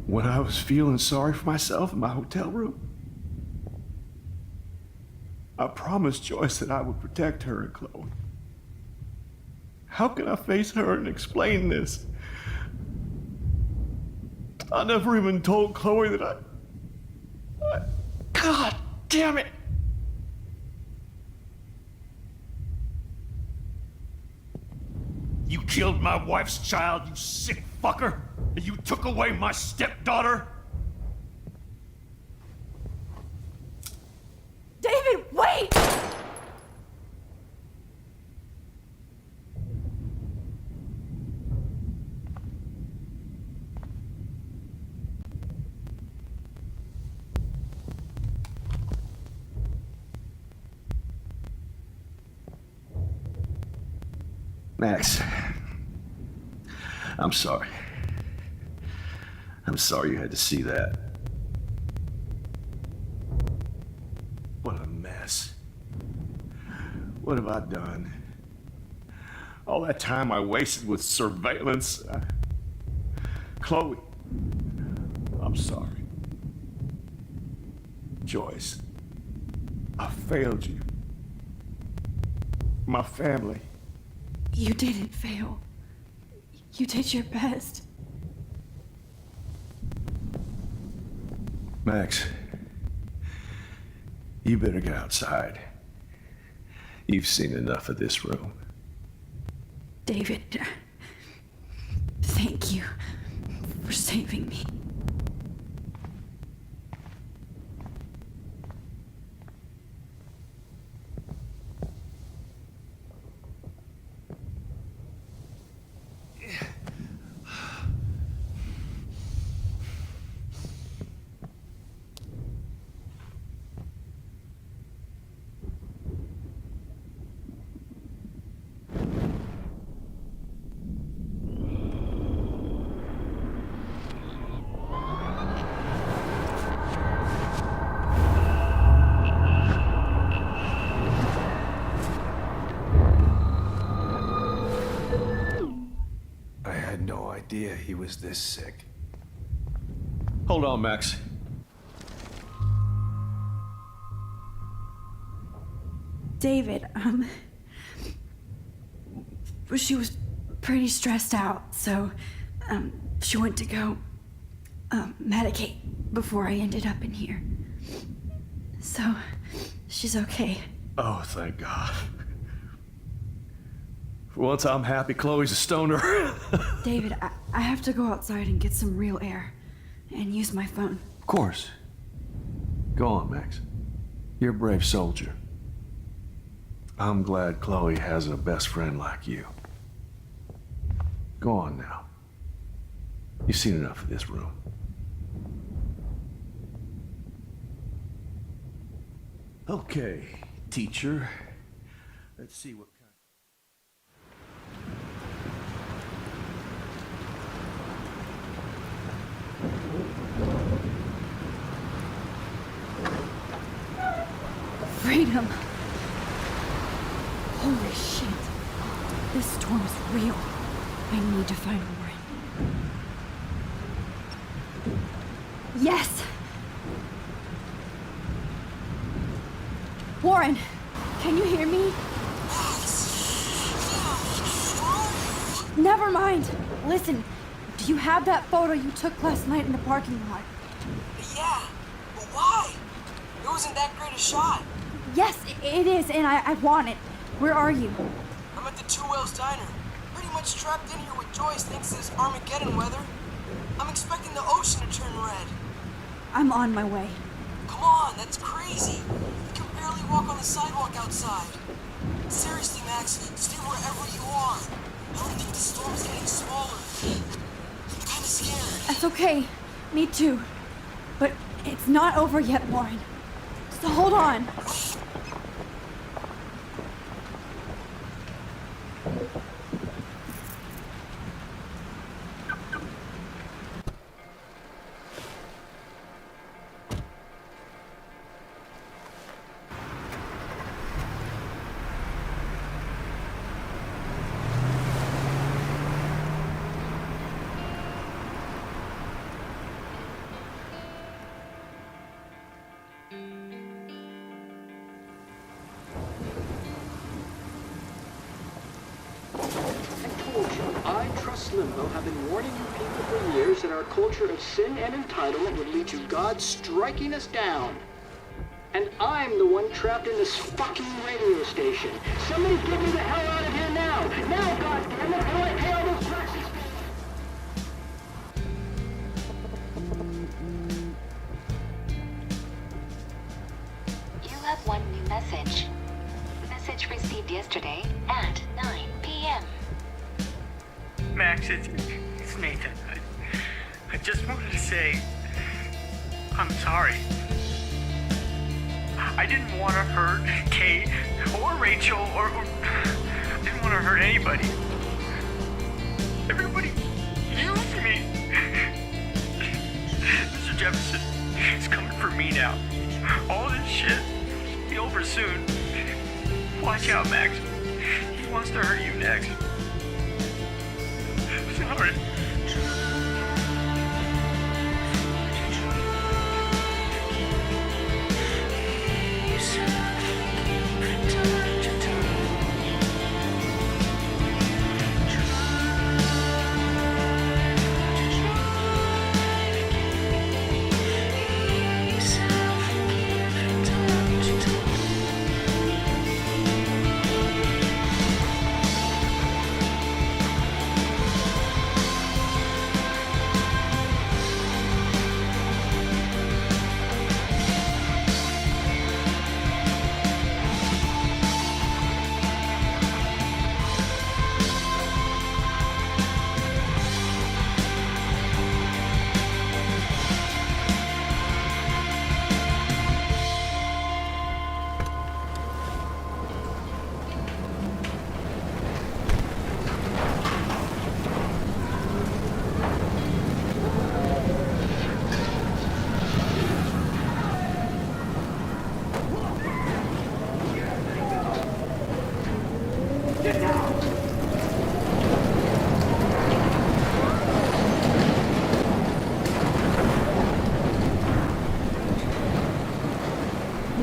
When I was feeling sorry for myself in my hotel room? I promised Joyce that I would protect her and Chloe. How can I face her and explain this? I never even told Chloe that I... God damn it! You killed my wife's child, you sick fucker! And you took away my stepdaughter? Max, I'm sorry. I'm sorry you had to see that. What a mess. What have I done? All that time I wasted with surveillance. Chloe, I'm sorry. Joyce, I failed you. My family. You didn't fail. You did your best. Max, you better get outside. You've seen enough of this room. David, thank you for saving me. Idea he was this sick. Hold on, Max. David, she was pretty stressed out, so, she went to go, medicate before I ended up in here. So, she's okay. Oh, thank God. For once, I'm happy Chloe's a stoner. David, I have to go outside and get some real air and use my phone. Of course. Go on, Max. You're a brave soldier. I'm glad Chloe has a best friend like you. Go on now. You've seen enough of this room. Okay, teacher. Let's see what kind. Freedom. Holy shit. This storm is real. I need to find Warren. Yes! Warren, can you hear me? Never mind. Listen, do you have that photo you took last night in the parking lot? Yeah, but why? It wasn't that great a shot. Yes, it is, and I want it. Where are you? I'm at the Two Whales Diner. Pretty much trapped in here with Joyce thanks to this Armageddon weather. I'm expecting the ocean to turn red. I'm on my way. Come on, that's crazy. You can barely walk on the sidewalk outside. Seriously, Max, stay wherever you are. I don't think the storm's getting smaller. I'm kinda scared. That's okay. Me too. But it's not over yet, Warren. So hold on. Limbo have been warning you people for years that our culture of sin and entitlement would lead to God striking us down. And I'm the one trapped in this fucking radio station. Somebody get me the hell out of here now! Now, goddammit, how do I pay all those taxes? You have one new message. Message received yesterday at 9 p.m. Max, it's Nathan. I just wanted to say, I'm sorry. I didn't want to hurt Kate or Rachel or Didn't want to hurt anybody. Everybody used me. Mr. Jefferson is coming for me now. All this shit will be over soon. Watch out, Max. He wants to hurt you next. Sorry.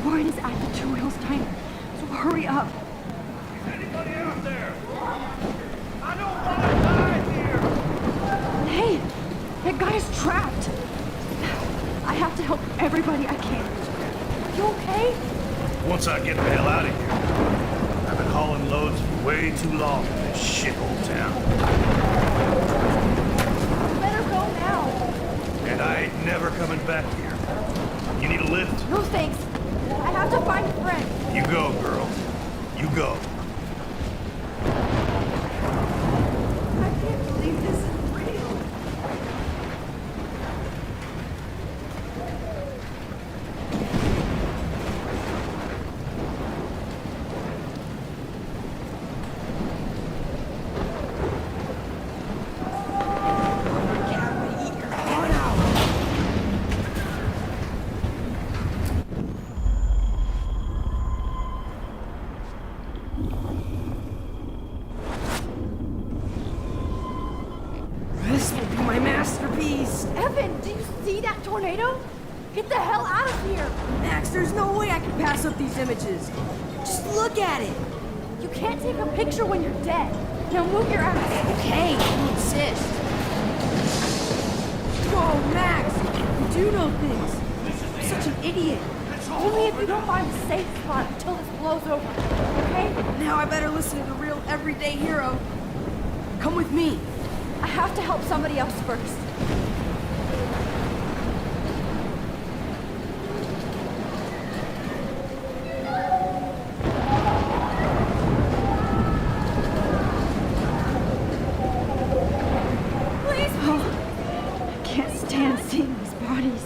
Warren is at the Two Wheels Diner, so hurry up. Anybody out there? I don't want to die here! Hey, that guy is trapped. I have to help everybody I can. You okay? Once I get the hell out of here. I've been hauling loads for way too long in this shithole town. You better go now. And I ain't never coming back here. You need a lift? No thanks. I have to find a friend. You go, girl. You go. I can't believe this is real. This will be my masterpiece. Evan, do you see that tornado? Get the hell out of here! Max, there's no way I can pass up these images. Just look at it. You can't take a picture when you're dead. Now move your ass. Okay, you insist. Whoa, Max, you do know things. You're such an idiot. Only if you don't find a safe spot until this blows over, okay? Now I better listen to the real everyday hero. Come with me. I have to help somebody else first. Please, I can't stand seeing these bodies.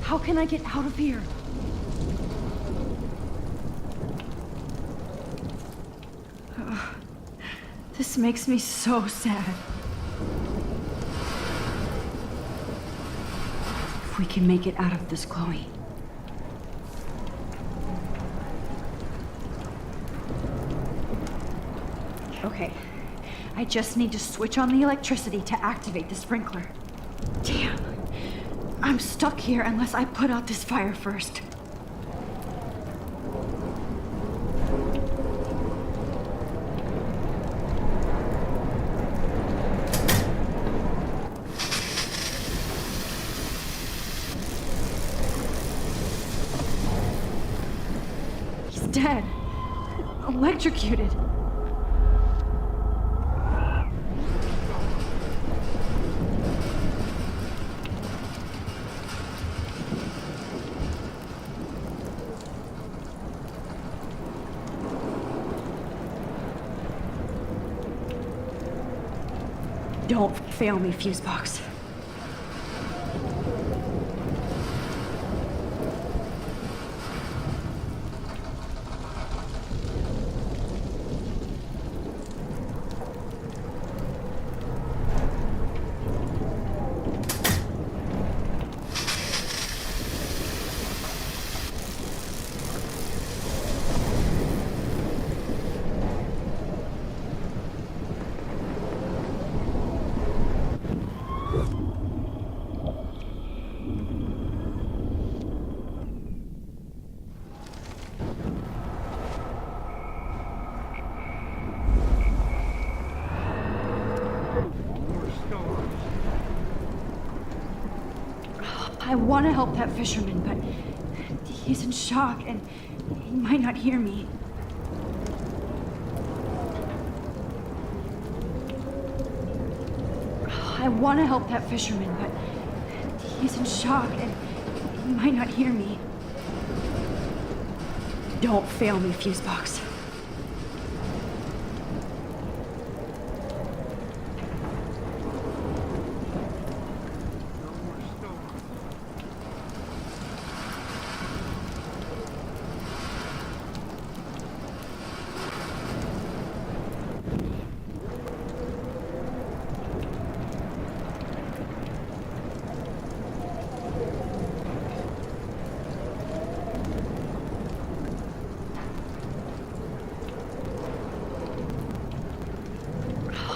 How can I get out of here? Ugh, this makes me so sad. If we can make it out of this, Chloe. Okay, I just need to switch on the electricity to activate the sprinkler. Damn. I'm stuck here unless I put out this fire first. He's dead. Electrocuted. Don't fail me, Fusebox. I want to help that fisherman, but he's in shock and he might not hear me. I want to help that fisherman, but he's in shock and he might not hear me. Don't fail me, Fusebox.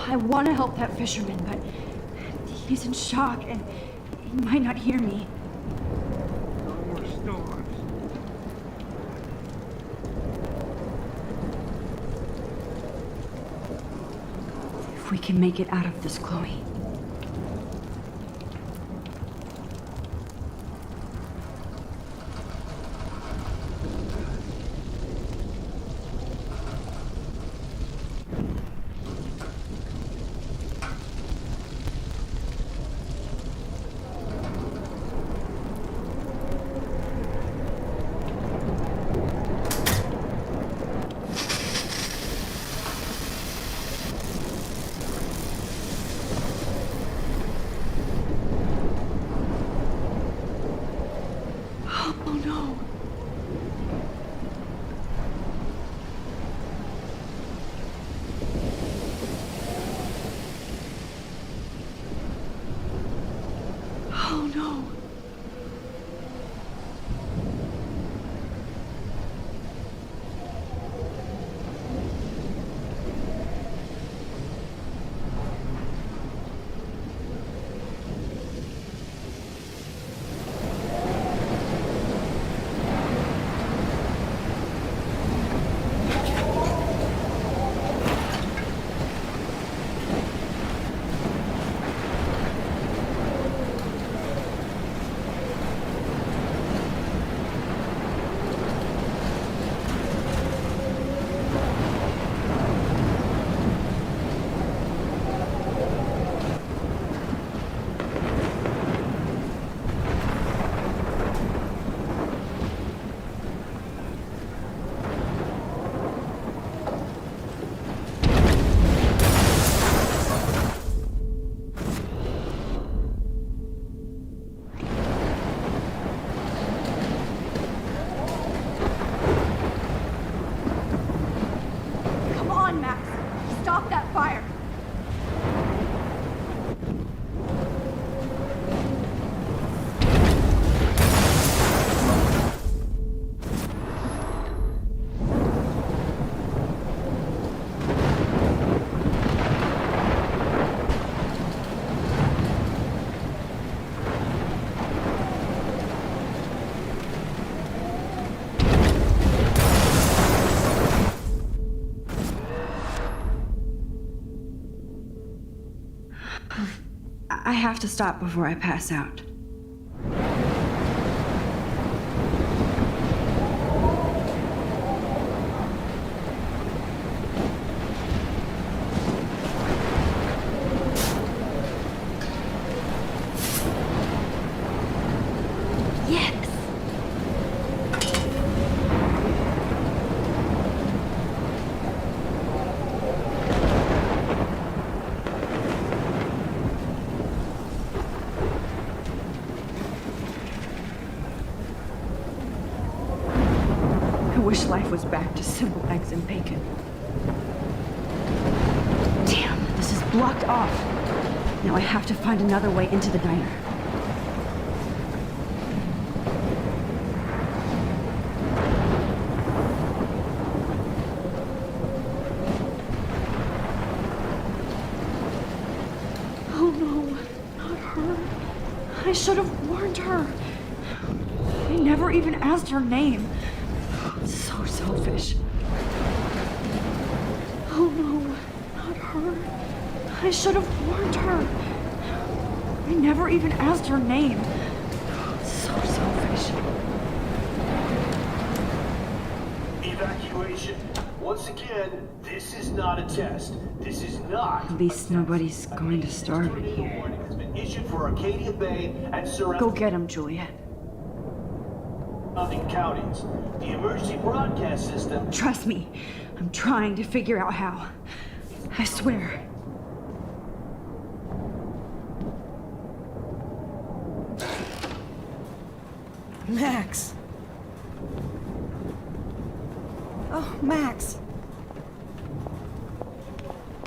I want to help that fisherman, but he's in shock and he might not hear me. No more storms. If we can make it out of this, Chloe. Oh no. Oh no. Come on, Max. Stop that fire. I have to stop before I pass out. Yes! wish life was back to simple eggs and bacon. Damn, this is blocked off. Now I have to find another way into the diner. Oh no, not her. I should have warned her. I never even asked her name. So selfish. Oh no, not her. I should have warned her. I never even asked her name. So selfish. Evacuation. Once again, this is not a test. This is not. At least nobody's going to starve in here. Warning has been issued for Arcadia Bay and Go get him, Juliet. surrounding counties. The emergency broadcast system. Trust me, I'm trying to figure out how. I swear. Max! Oh, Max!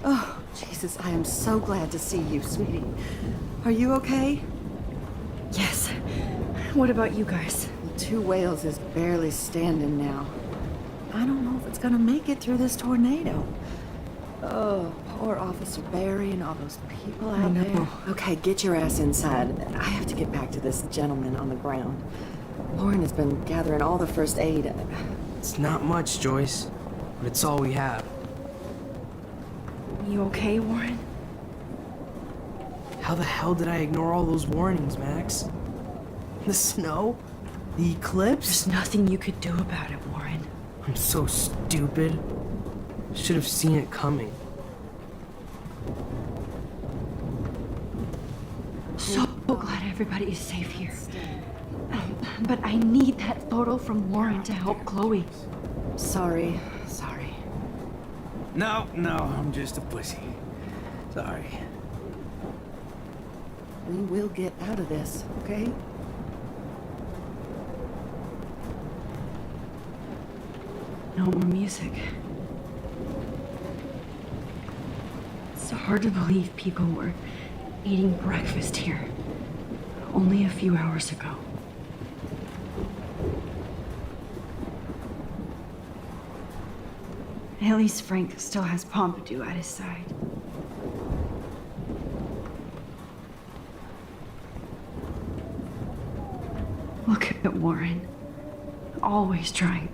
Oh, Jesus, I am so glad to see you, sweetie. Are you okay? Yes. What about you guys? Two Whales is barely standing now. I don't know if it's gonna make it through this tornado. Oh, poor Officer Barry and all those people out there. Okay, get your ass inside. I have to get back to this gentleman on the ground. Lauren has been gathering all the first aid. It's not much, Joyce, but it's all we have. You okay, Warren? How the hell did I ignore all those warnings, Max? The snow? The eclipse? There's nothing you could do about it, Warren. I'm so stupid. Should have seen it coming. So glad everybody is safe here. But I need that photo from Warren to help Chloe. Sorry. No, I'm just a pussy. Sorry. We will get out of this, okay? No more music. It's hard to believe people were eating breakfast here only a few hours ago. At least Frank still has Pompidou at his side. Look at Warren. Always trying.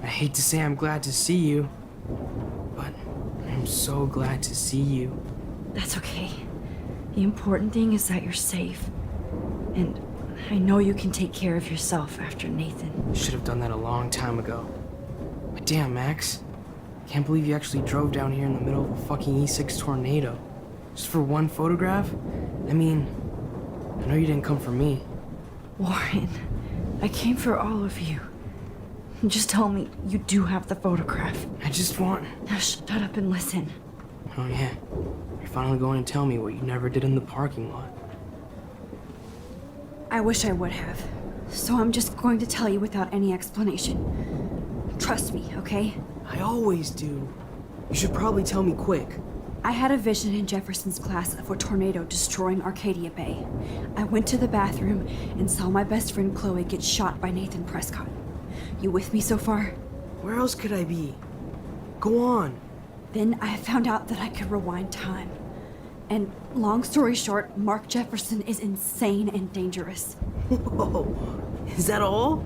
I hate to say I'm glad to see you, but I'm so glad to see you. That's okay. The important thing is that you're safe. And I know you can take care of yourself after Nathan. Should have done that a long time ago. But damn, Max. Can't believe you actually drove down here in the middle of a fucking E6 tornado. Just for one photograph? I mean, I know you didn't come for me. Warren, I came for all of you. Just tell me you do have the photograph. I just want... Now shut up and listen. Oh yeah, you're finally going to tell me what you never did in the parking lot. I wish I would have. So I'm just going to tell you without any explanation. Trust me, okay? I always do. You should probably tell me quick. I had a vision in Jefferson's class of a tornado destroying Arcadia Bay. I went to the bathroom and saw my best friend Chloe get shot by Nathan Prescott. You with me so far? Where else could I be? Go on. Then I found out that I could rewind time. And long story short, Mark Jefferson is insane and dangerous. Whoa, is that all?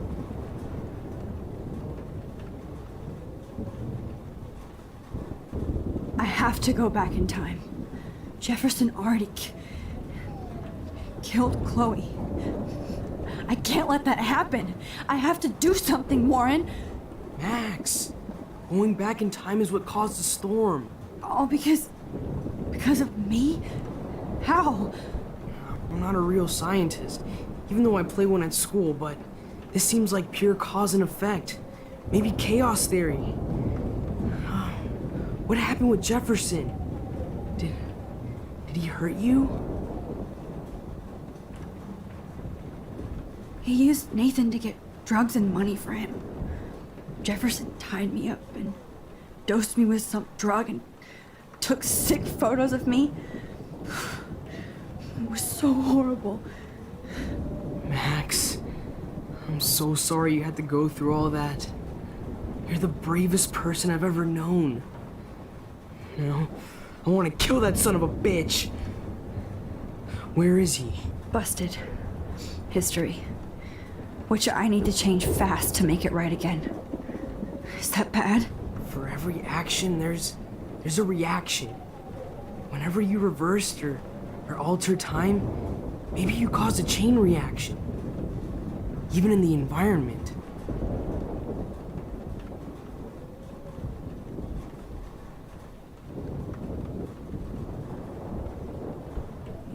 I have to go back in time. Jefferson already killed Chloe. I can't let that happen. I have to do something, Warren. Max, going back in time is what caused the storm. All because of me? How? I'm not a real scientist, even though I play one at school, but this seems like pure cause and effect. Maybe chaos theory. What happened with Jefferson? Did he hurt you? He used Nathan to get drugs and money for him. Jefferson tied me up and dosed me with some drug and took sick photos of me. It was so horrible. Max, I'm so sorry you had to go through all that. You're the bravest person I've ever known. You know, I want to kill that son of a bitch. Where is he? Busted. History. Which I need to change fast to make it right again. Is that bad? For every action, there's a reaction. Whenever you reversed or altered time, maybe you caused a chain reaction. Even in the environment.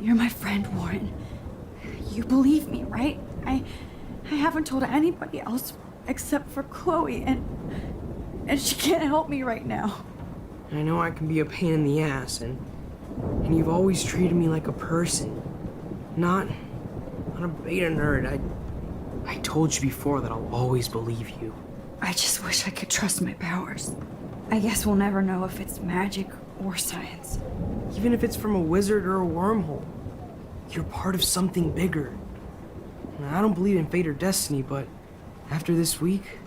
You're my friend, Warren. You believe me, right? I haven't told anybody else except for Chloe, and she can't help me right now. I know I can be a pain in the ass, and you've always treated me like a person, not a beta nerd. I told you before that I'll always believe you. I just wish I could trust my powers. I guess we'll never know if it's magic or science. Even if it's from a wizard or a wormhole, you're part of something bigger. And I don't believe in fate or destiny, but after this week,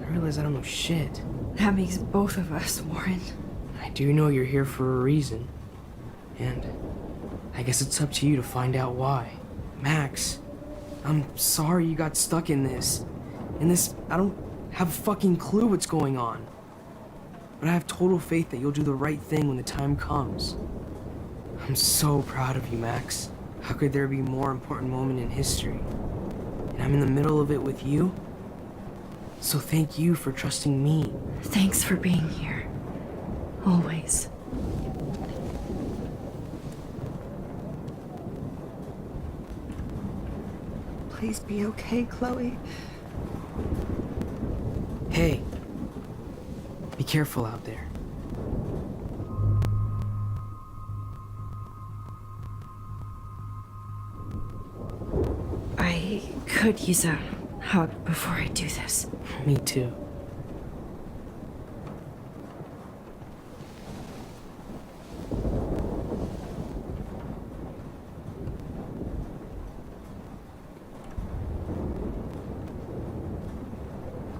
I realize I don't know shit. That makes both of us, Warren. I do know you're here for a reason. And I guess it's up to you to find out why. Max, I'm sorry you got stuck in this. I don't have a fucking clue what's going on. But I have total faith that you'll do the right thing when the time comes. I'm so proud of you, Max. How could there be a more important moment in history? And I'm in the middle of it with you. So thank you for trusting me. Thanks for being here. Always. Please be okay, Chloe. Hey, be careful out there. I could use a hug before I do this. Me too.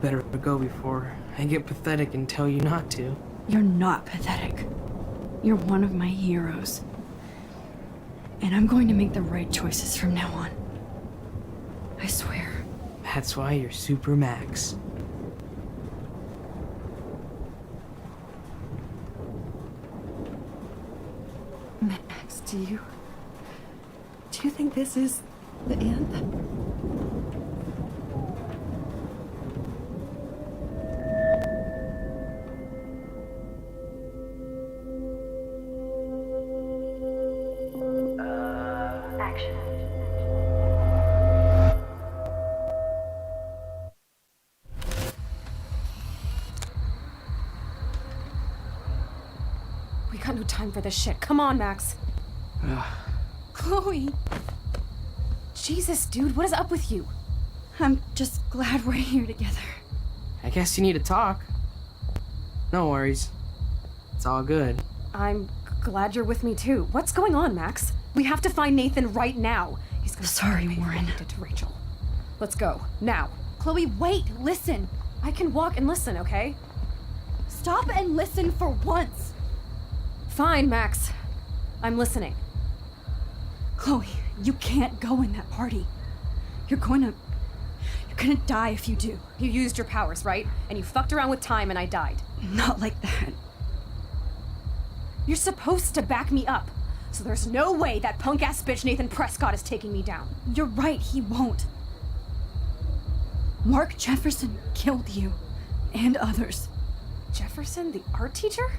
Better go before I get pathetic and tell you not to. You're not pathetic. You're one of my heroes. And I'm going to make the right choices from now on. I swear. That's why you're Super Max. Max, do you think this is the end? We got no time for this shit. Come on, Max. Chloe. Jesus, dude, what is up with you? I'm just glad we're here together. I guess you need to talk. No worries. It's all good. I'm glad you're with me too. What's going on, Max? We have to find Nathan right now. He's gonna Sorry, Warren. Did to Rachel. Let's go now. Chloe, wait. Listen. I can walk and listen, okay? Stop and listen for once. Fine, Max. I'm listening. Chloe, you can't go in that party. You're gonna die if you do. You used your powers, right? And you fucked around with time and I died. Not like that. You're supposed to back me up. So there's no way that punk-ass bitch Nathan Prescott is taking me down. You're right, he won't. Mark Jefferson killed you. And others. Jefferson, the art teacher?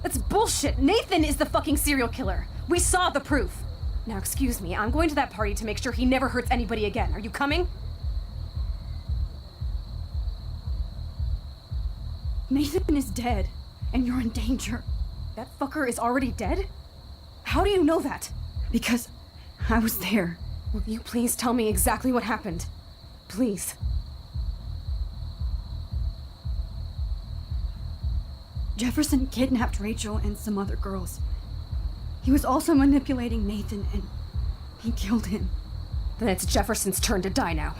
That's bullshit. Nathan is the fucking serial killer. We saw the proof. Now, excuse me, I'm going to that party to make sure he never hurts anybody again. Are you coming? Nathan is dead, and you're in danger. That fucker is already dead? How do you know that? Because I was there. Will you please tell me exactly what happened? Please. Jefferson kidnapped Rachel and some other girls. He was also manipulating Nathan, and he killed him. Then it's Jefferson's turn to die now.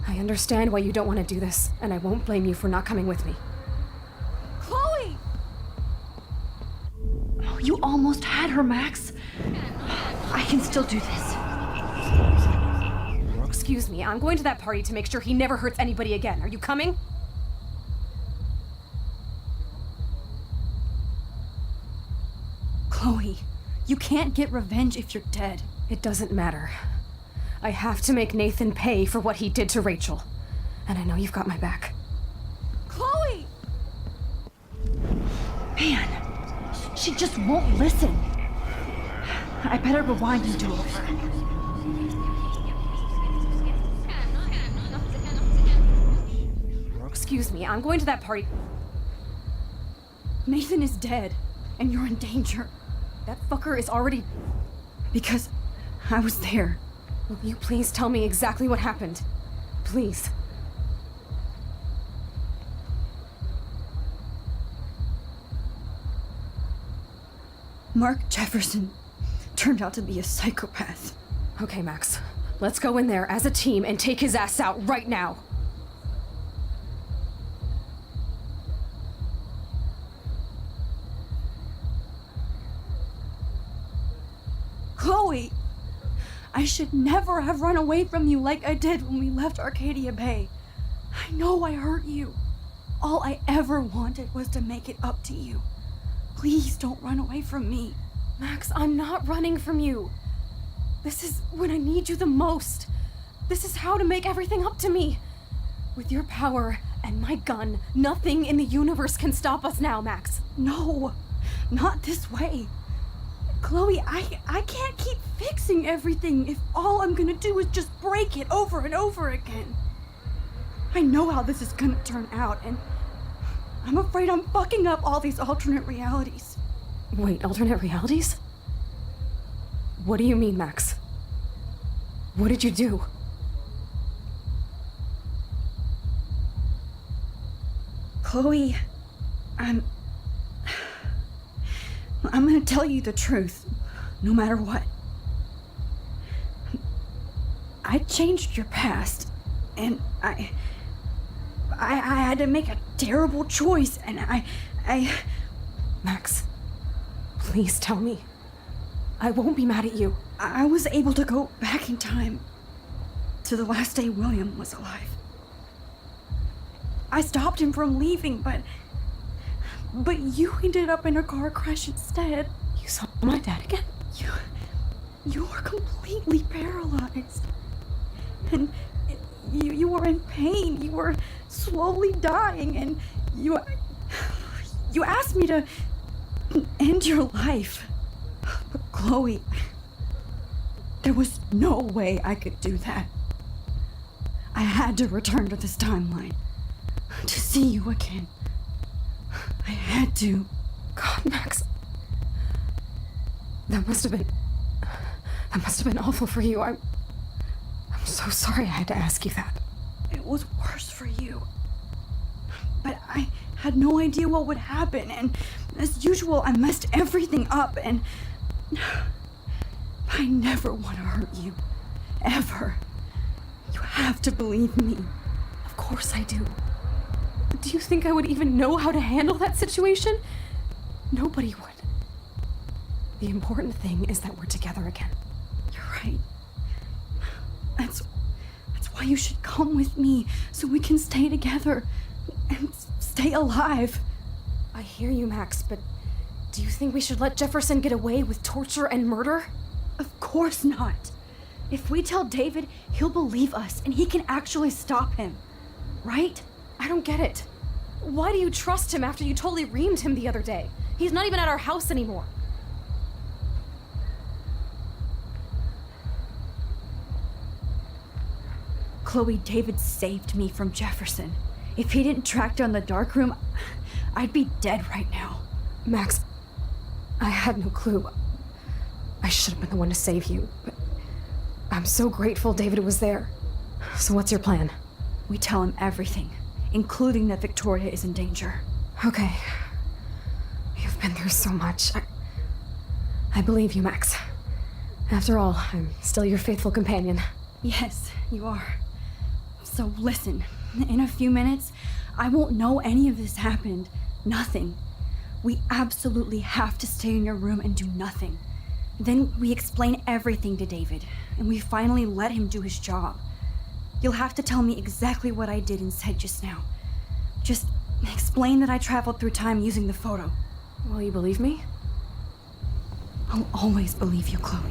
I understand why you don't want to do this, and I won't blame you for not coming with me. Chloe! Oh, you almost had her, Max. I can still do this. Excuse me, I'm going to that party to make sure he never hurts anybody again. Are you coming? Chloe, you can't get revenge if you're dead. It doesn't matter. I have to make Nathan pay for what he did to Rachel. And I know you've got my back. Chloe! Man, she just won't listen. I better rewind and do over. Excuse me, I'm going to that party. Nathan is dead, and you're in danger. That fucker is already... Because I was there. Will you please tell me exactly what happened? Please. Mark Jefferson turned out to be a psychopath. Okay, Max. Let's go in there as a team and take his ass out right now. Chloe! I should never have run away from you like I did when we left Arcadia Bay. I know I hurt you. All I ever wanted was to make it up to you. Please don't run away from me. Max, I'm not running from you. This is when I need you the most. This is how to make everything up to me. With your power and my gun, nothing in the universe can stop us now, Max. No, not this way. Chloe, I can't keep fixing everything if all I'm gonna do is just break it over and over again. I know how this is gonna turn out, and I'm afraid I'm fucking up all these alternate realities. Wait, alternate realities? What do you mean, Max? What did you do? Chloe, I'm gonna tell you the truth, no matter what. I changed your past, and I had to make a terrible choice, and I... Max, please tell me. I won't be mad at you. I was able to go back in time to the last day William was alive. I stopped him from leaving, but you ended up in a car crash instead. You saw my dad again? You were completely paralyzed. And you were in pain. You were slowly dying, and you asked me to end your life. But Chloe, there was no way I could do that. I had to return to this timeline to see you again. I had to. God, Max. That must have been awful for you. I'm so sorry I had to ask you that. It was worse for you. But I had no idea what would happen, and as usual, I messed everything up, and I never want to hurt you. Ever. You have to believe me. Of course I do. Do you think I would even know how to handle that situation? Nobody would. The important thing is that we're together again. You're right. That's why you should come with me, so we can stay together and stay alive. I hear you, Max, but do you think we should let Jefferson get away with torture and murder? Of course not. If we tell David, he'll believe us and he can actually stop him. Right? I don't get it. Why do you trust him after you totally reamed him the other day? He's not even at our house anymore. Chloe, David saved me from Jefferson. If he didn't track down the dark room, I'd be dead right now. Max, I had no clue. I should have been the one to save you, but I'm so grateful David was there. So what's your plan? We tell him everything, including that Victoria is in danger. Okay. You've been through so much. I believe you, Max. After all, I'm still your faithful companion. Yes, you are. So listen, in a few minutes, I won't know any of this happened. Nothing. We absolutely have to stay in your room and do nothing. Then we explain everything to David, and we finally let him do his job. You'll have to tell me exactly what I did and said just now. Just explain that I traveled through time using the photo. Will you believe me? I'll always believe you, Chloe.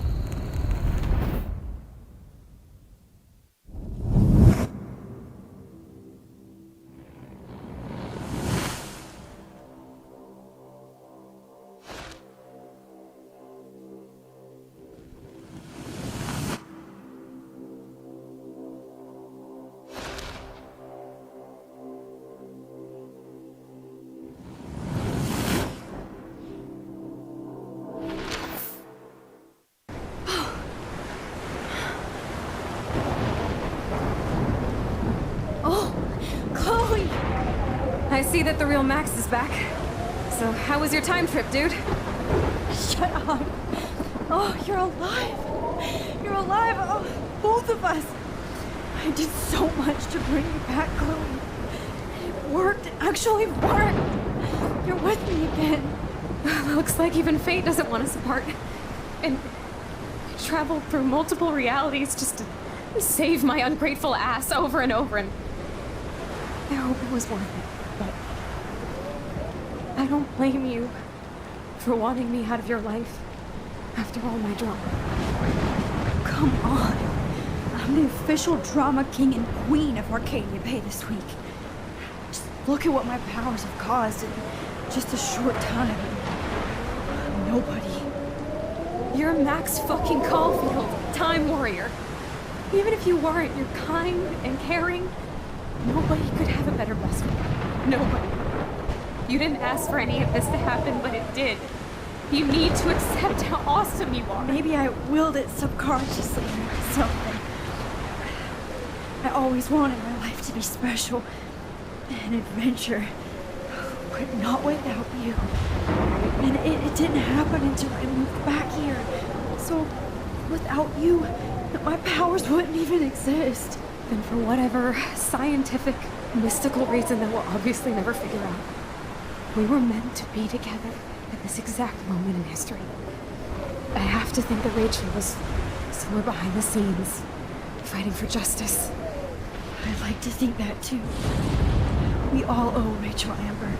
I see that the real Max is back. So, how was your time trip, dude? Shut up. Oh, you're alive. You're alive. Oh, both of us. I did so much to bring you back, Chloe. It worked. It actually worked. You're with me again. Looks like even fate doesn't want us apart. And I traveled through multiple realities just to save my ungrateful ass over and over, and I hope it was worth it. But I don't blame you for wanting me out of your life after all my drama. Come on. I'm the official drama king and queen of Arcadia Bay this week. Just look at what my powers have caused in just a short time. Nobody. You're Max fucking Caulfield, Time Warrior. Even if you weren't, you're kind and caring. Nobody could have a better best friend. Nobody. You didn't ask for any of this to happen, but it did. You need to accept how awesome you are. Maybe I willed it subconsciously or something. I always wanted my life to be special. An adventure. But not without you. And it didn't happen until I moved back here. So, without you, my powers wouldn't even exist. And for whatever scientific, mystical reason that we'll obviously never figure out, we were meant to be together at this exact moment in history. I have to think that Rachel was somewhere behind the scenes, fighting for justice. I'd like to think that too. We all owe Rachel Amber.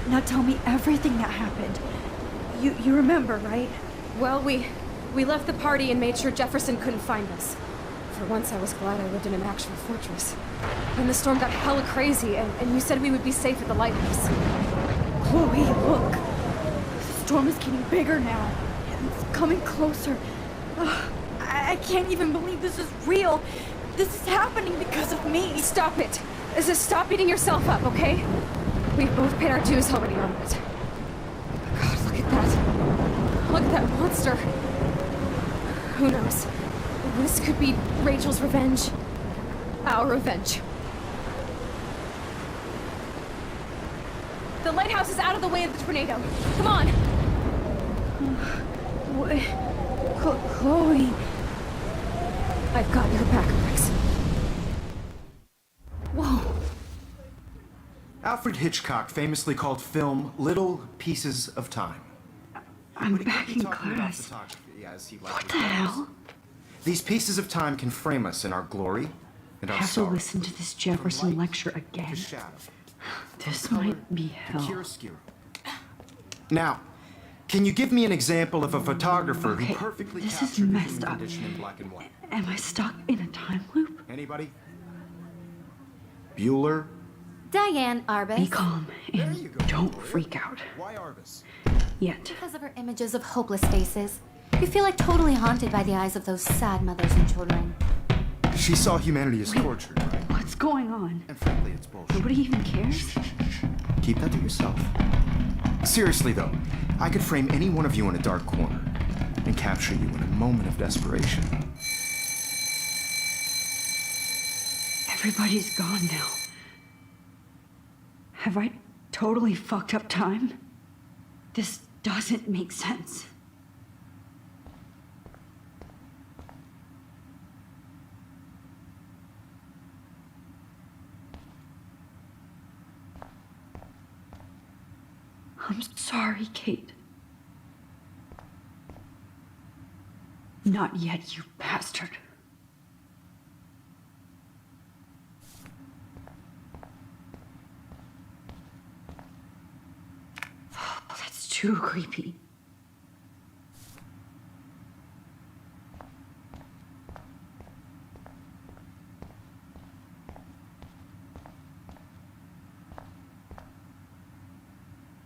Now tell me everything that happened. You remember, right? Well, we left the party and made sure Jefferson couldn't find us. For once, I was glad I lived in an actual fortress. Then the storm got hella crazy, and you said we would be safe at the lighthouse. Chloe, look. The storm is getting bigger now. It's coming closer. Ugh, I can't even believe this is real. This is happening because of me. Stop it. Stop beating yourself up, okay? We've both paid our dues already on it. God, look at that. Look at that monster. Who knows? This could be Rachel's revenge. Our revenge. The lighthouse is out of the way of the tornado. Come on! Chloe. I've got your back, Max. Whoa. Alfred Hitchcock famously called film little pieces of time. I'm back in class. What the hell? These pieces of time can frame us in our glory and our I have to sorrow. listen to this Jefferson lecture again. This might be hell. Now, can you give me an example of a photographer Okay, who perfectly this is captured the messed human up. condition in black and white? Am I stuck in a time loop? Anybody? Bueller? Diane Arbus. Be calm and don't freak out. Why Arbus? Yet. Because of her images of hopeless faces. You feel like totally haunted by the eyes of those sad mothers and children. She saw humanity as tortured, right? What's going on? And frankly, it's bullshit. Nobody even cares? Keep that to yourself. Seriously, though, I could frame any one of you in a dark corner and capture you in a moment of desperation. Everybody's gone now. Have I totally fucked up time? This doesn't make sense. I'm sorry, Kate. Not yet, you bastard. That's too creepy.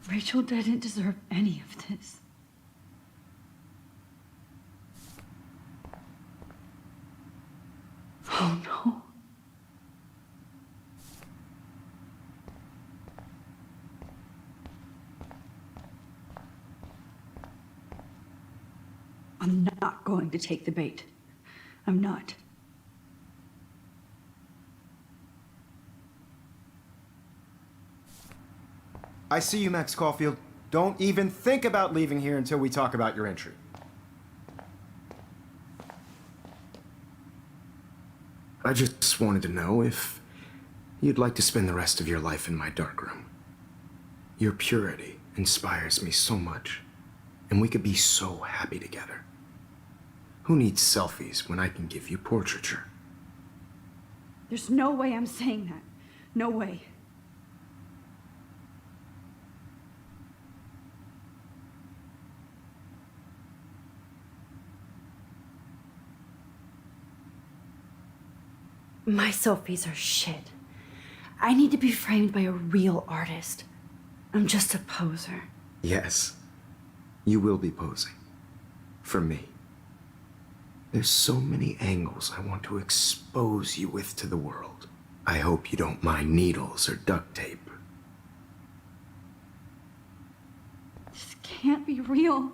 Rachel didn't deserve any of this. Oh no. I'm not going to take the bait. I'm not. I see you, Max Caulfield. Don't even think about leaving here until we talk about your entry. I just wanted to know if you'd like to spend the rest of your life in my darkroom. Your purity inspires me so much, and we could be so happy together. Who needs selfies when I can give you portraiture? There's no way I'm saying that. No way. My selfies are shit. I need to be framed by a real artist. I'm just a poser. Yes, you will be posing. For me. There's so many angles I want to expose you with to the world. I hope you don't mind needles or duct tape. This can't be real.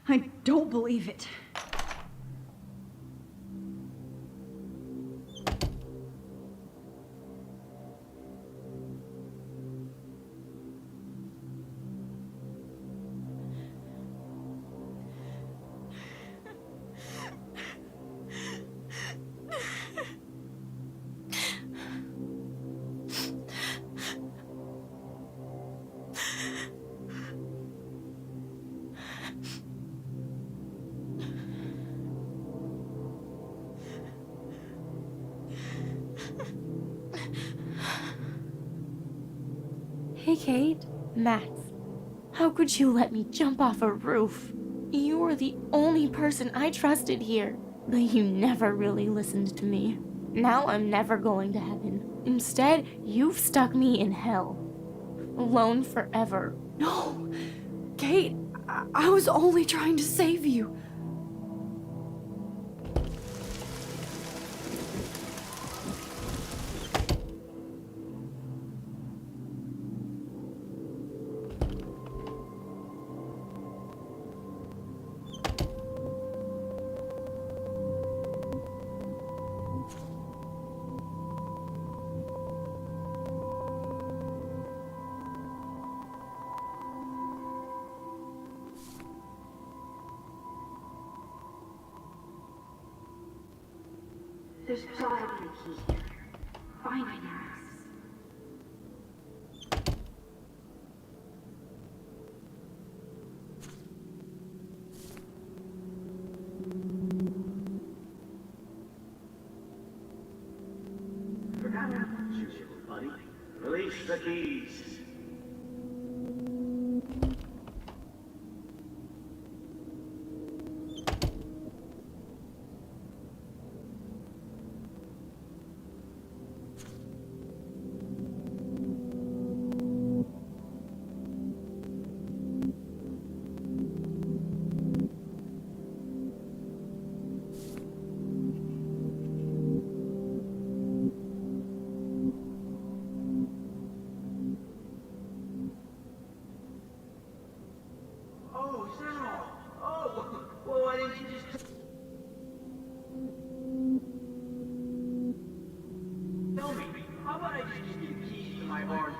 I don't believe it. Hey, Kate. Max. How could you let me jump off a roof? You were the only person I trusted here, but you never really listened to me. Now I'm never going to heaven. Instead, you've stuck me in hell. Alone forever. No! Kate, I was only trying to save you. There's gotta be a key here. Find it, Max. Buddy, release the keys.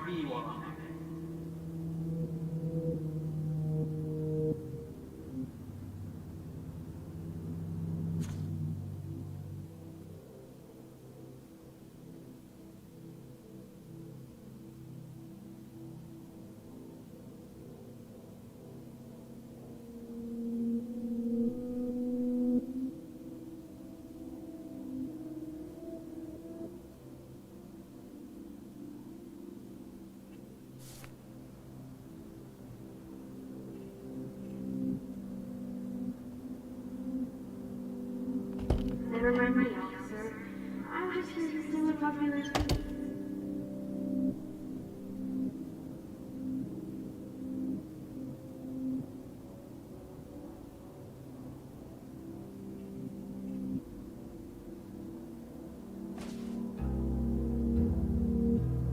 viivalla. Never mind me, officer. I'm just here to see what popular TV.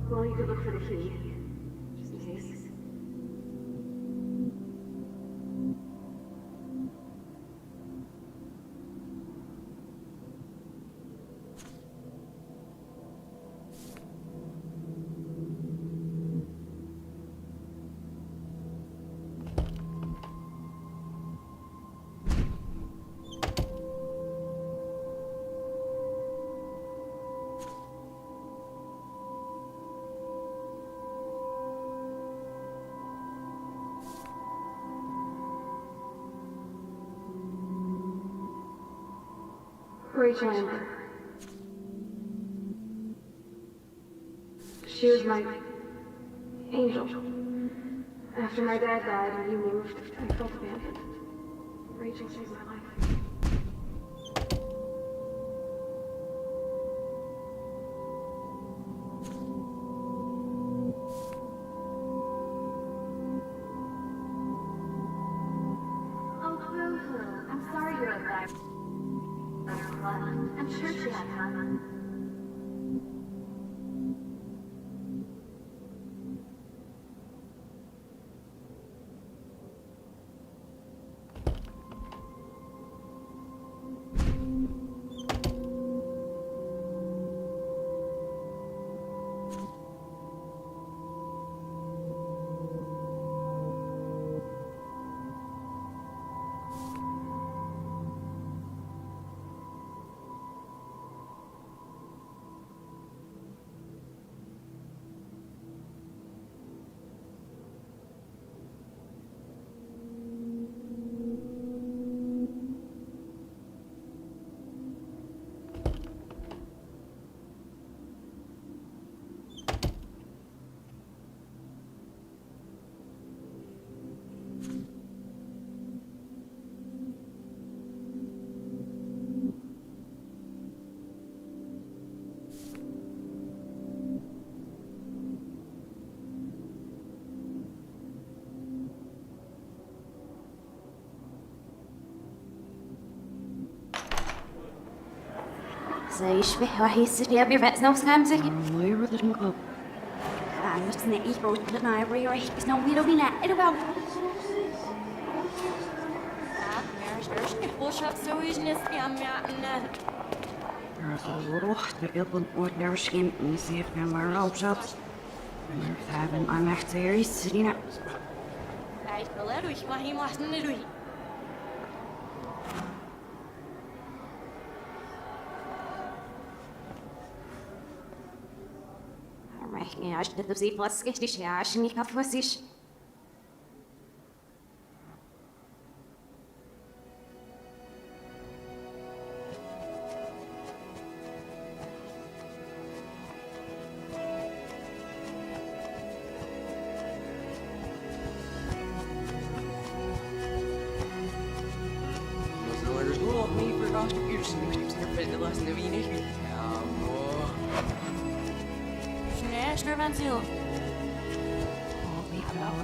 Well, you could look for the key, just in case. Rachel Amber. She was my angel. After my dad died and he moved, I felt abandoned. Rachel saved my life. Oh, Boo-hoo. I'm sorry you're upset. I'm sure she had fun. Zaś wychwahis się obierwać znowu skamcy. Mój rodzinny klub. A już nie ich bo na every is no we don't na it about. Push up so is this yam yam. De ilpen wordt daar schim en ze heeft hem maar op zat. We hebben aan echt series zien. Hij wil er maar hij mag niet doen. Ja, ich hätte sie was richtig ja, ich nicht auf was ich.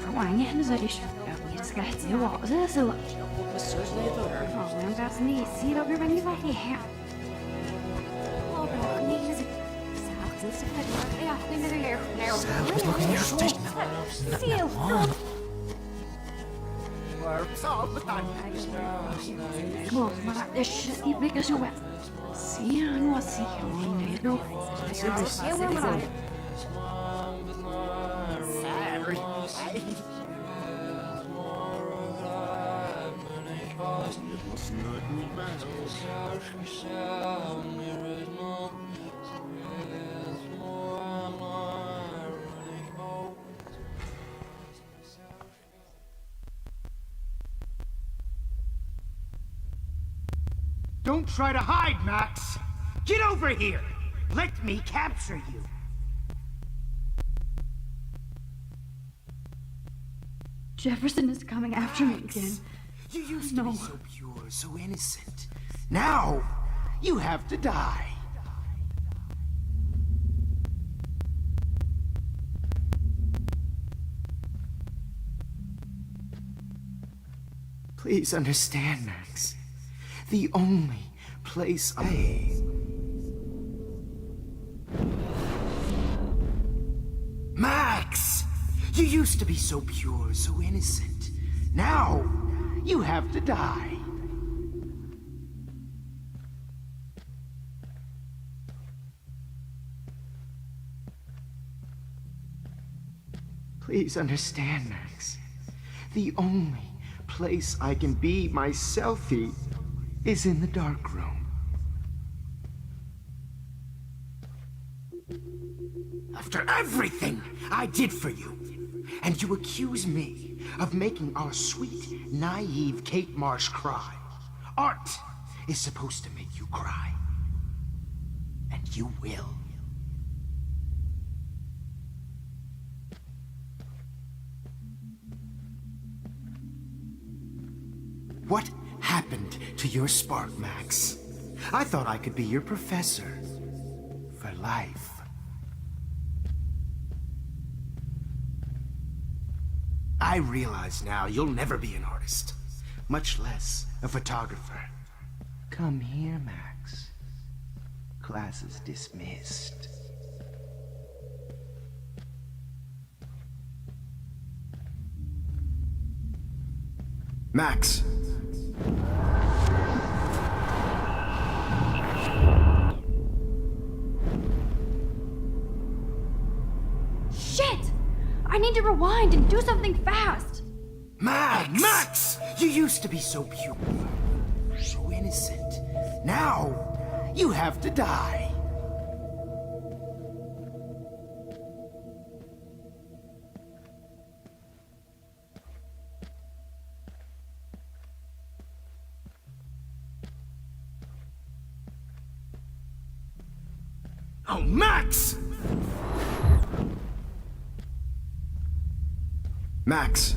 Verwangen is ik. Het schijnt heel wat. Dat is wel. Oh, mijn baas niet. Zie je ook weer niet weg hier. Oh, nee. Zacht is het. Ja, ik ben er weer. Zelf nog niet steeds. Veel. Wow, maar dat is niet lekker zo wet. Zie je nou, zie je. Nee, doe. Don't try to hide, Max! Get over here! Let me capture you! Jefferson is coming after me again. You used to be so pure, so innocent. Now, you have to die. Please understand, Max. The only place Max! You used to be so pure, so innocent. Now, you have to die. Please understand, Max. The only place I can be myself is in the dark room. After everything I did for you, and you accuse me of making our sweet, naive Kate Marsh cry. Art is supposed to make you cry. And you will. What happened to your spark, Max? I thought I could be your professor. For life. I realize now you'll never be an artist. Much less a photographer. Come here, Max. Class is dismissed. Max. Shit! I need to rewind and do something fast. Max! Max! You used to be so pure, so innocent. Now, you have to die. Oh, Max! Max.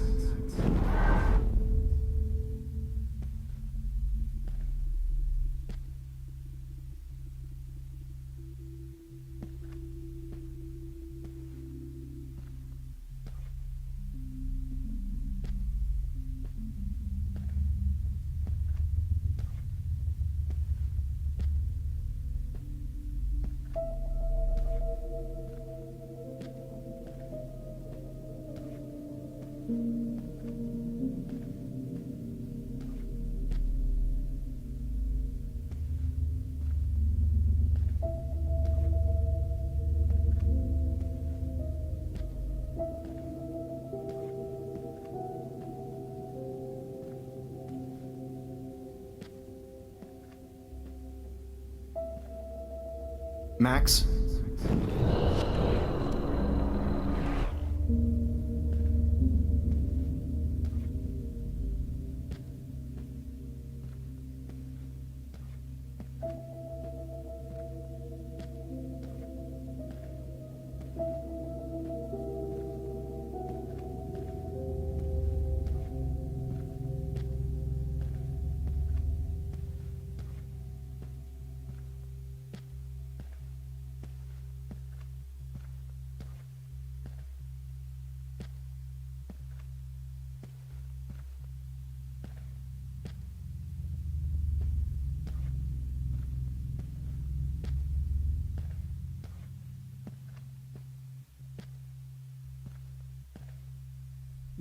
Max?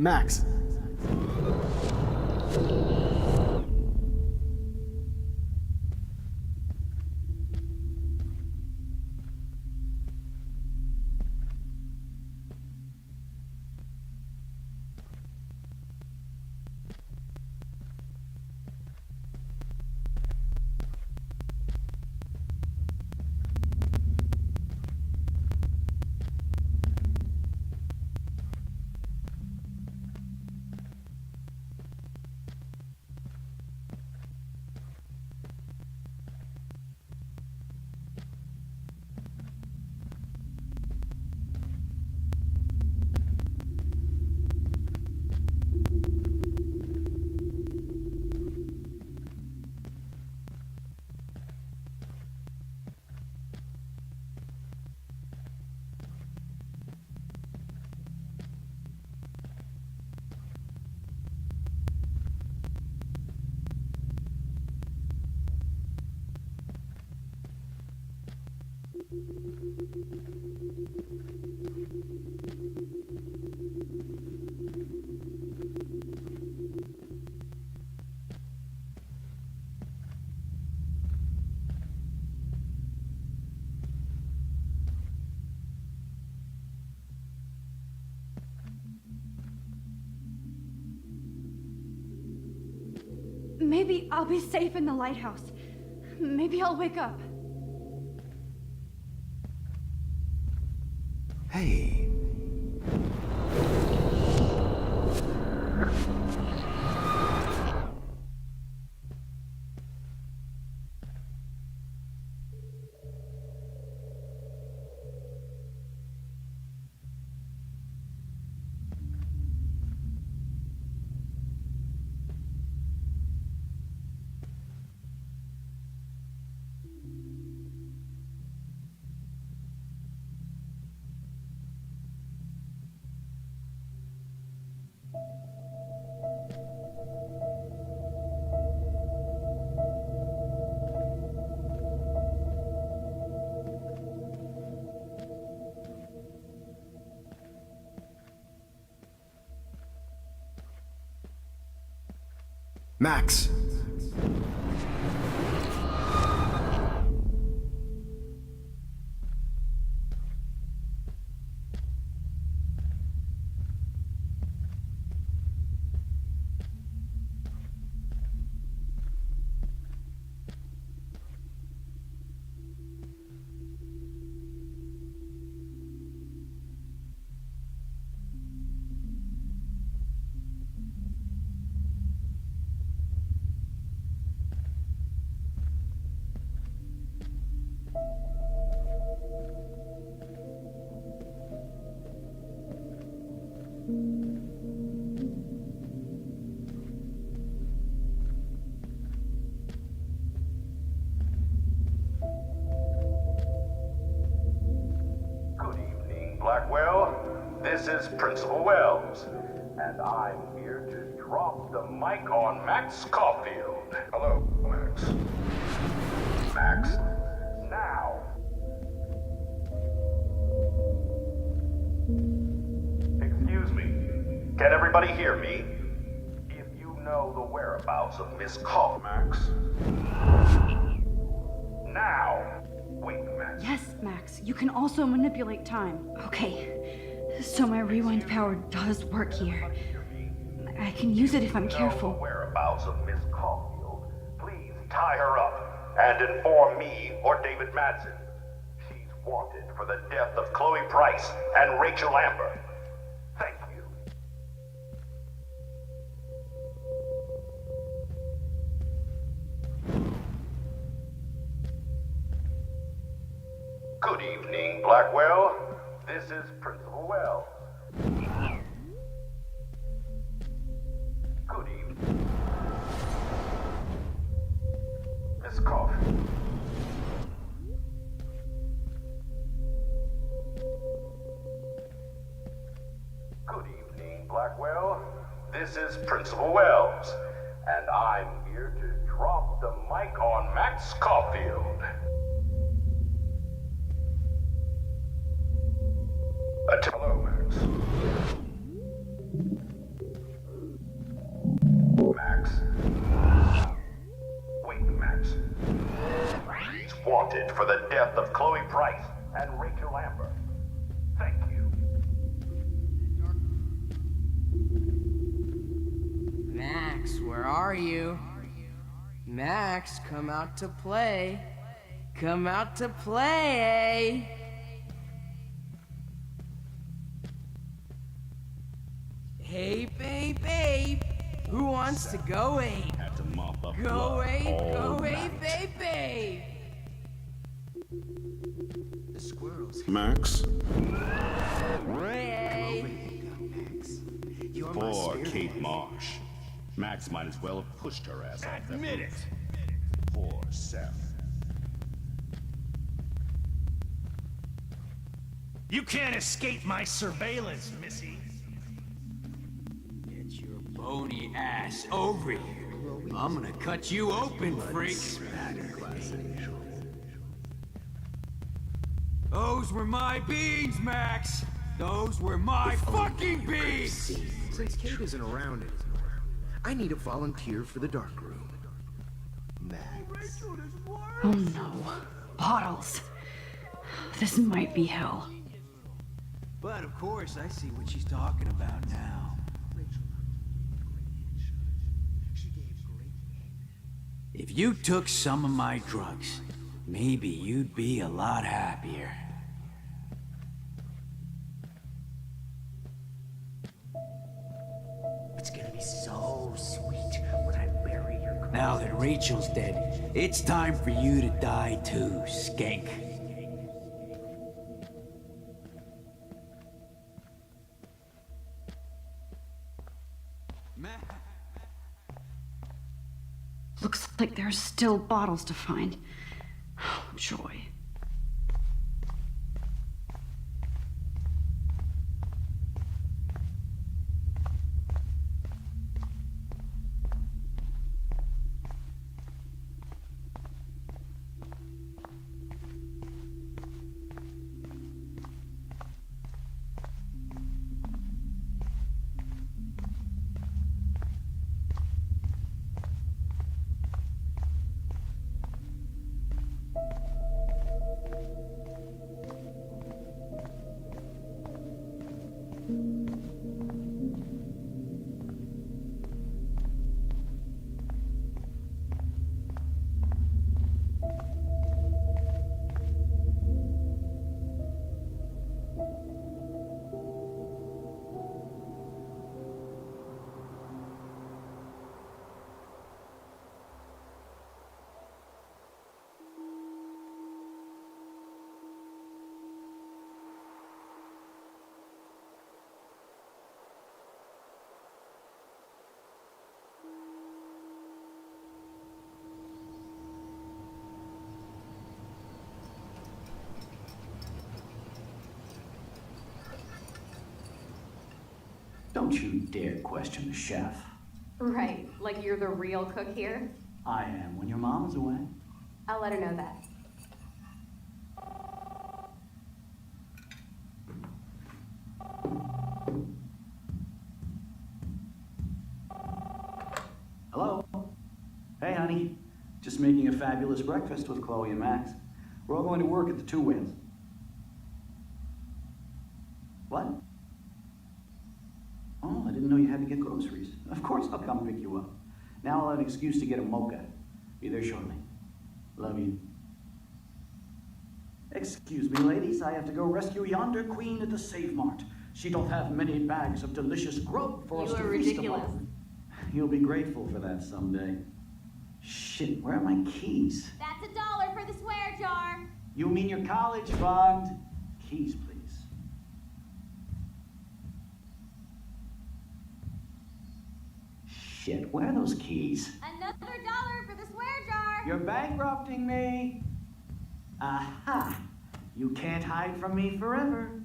Max. Maybe I'll be safe in the lighthouse. Maybe I'll wake up. Hey. Max. Blackwell, this is Principal Wells, and I'm here to drop the mic on Max Caulfield. Hello, Max. Max, now. Excuse me, can everybody hear me? If you know the whereabouts of Miss Caulfield, Max. Now. Wait, Max. Yes, Max. You can also manipulate time. Okay. So my rewind power does work here. I can use it if I'm careful. The whereabouts of Miss Caulfield. Please tie her up and inform me or David Madsen. She's wanted for the death of Chloe Price and Rachel Amber. Thank you. Good evening, Blackwell. This is Principal Wells. Good evening. Miss Coffee. Good evening, Blackwell. This is Principal Wells, and I'm here to drop the mic on Max Caulfield. Hello, Max. Max. Wait, Max. He's wanted for the death of Chloe Price and Rachel Amber. Thank you. Max, where are you? Max, come out to play. Come out to play. Hey, babe. Who wants to go ape? Had to mop up Go blood ape, all go night. ape, babe. The squirrels. Max, You're my poor spirit Kate animal. Marsh. Max might as well have pushed her ass off that Admit roof. it. Poor Seth. You can't escape my surveillance, Missy. Get your bony ass over here. I'm gonna cut you open, freak. Those were my beans, Max! Those were my fucking beans! Since Kate isn't around anymore, I need a volunteer for the dark room. Max. Oh no. Bottles. This might be hell. But of course, I see what she's talking about now. If you took some of my drugs, maybe you'd be a lot happier. It's gonna be so sweet when I bury your... Now that Rachel's dead, it's time for you to die too, skank. Looks like there's still bottles to find. Oh, joy. Don't you dare question the chef. Right, like you're the real cook here? I am when your mom's away. I'll let her know that. Hello? Hey, honey. Just making a fabulous breakfast with Chloe and Max. We're all going to work at the Two Whales. What? Oh, I didn't know you had to get groceries. Of course I'll come pick you up. Now I'll have an excuse to get a mocha. Be there shortly. Love you. Excuse me, ladies. I have to go rescue yonder queen at the Save Mart. She doth have many bags of delicious grub for us to feast upon. You'll be grateful for that someday. Shit, where are my keys? That's $1 for the swear jar. You mean your college fund? Keys, please. Shit, where are those keys? Another $1 for the swear jar. You're bankrupting me. Aha! You can't hide from me forever.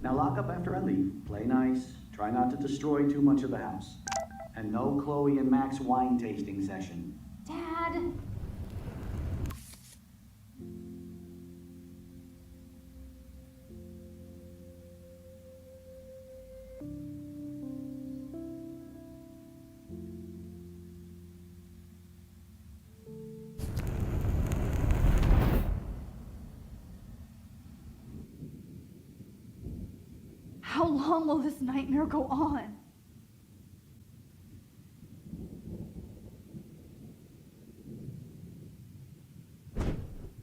Now lock up after I leave. Play nice. Try not to destroy too much of the house. And no Chloe and Max wine tasting session. Dad. How long will this nightmare go on?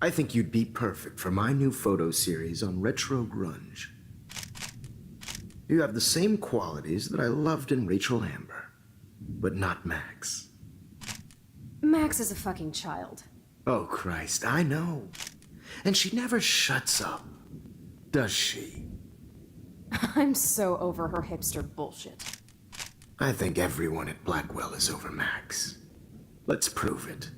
I think you'd be perfect for my new photo series on retro grunge. You have the same qualities that I loved in Rachel Amber, but not Max. Max is a fucking child. Oh, Christ, I know. And she never shuts up, does she? I'm so over her hipster bullshit. I think everyone at Blackwell is over Max. Let's prove it.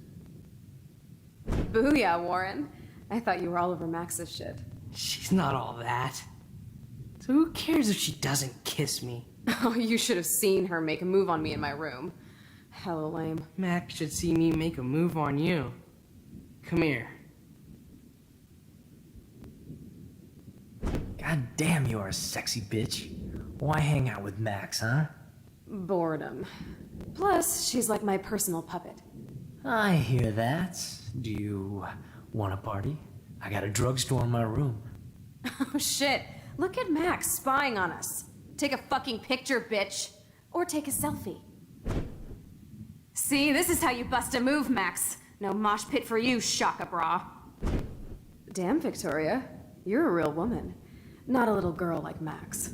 Booyah, Warren. I thought you were all over Max's shit. She's not all that. So who cares if she doesn't kiss me? Oh, you should have seen her make a move on me in my room. Hella lame. Max should see me make a move on you. Come here. God damn, you are a sexy bitch. Why hang out with Max, huh? Boredom. Plus, she's like my personal puppet. I hear that. Do you want a party? I got a drugstore in my room. Oh shit, look at Max spying on us. Take a fucking picture, bitch. Or take a selfie. See, this is how you bust a move, Max. No mosh pit for you, Shaka Bra. Damn, Victoria. You're a real woman. Not a little girl like Max.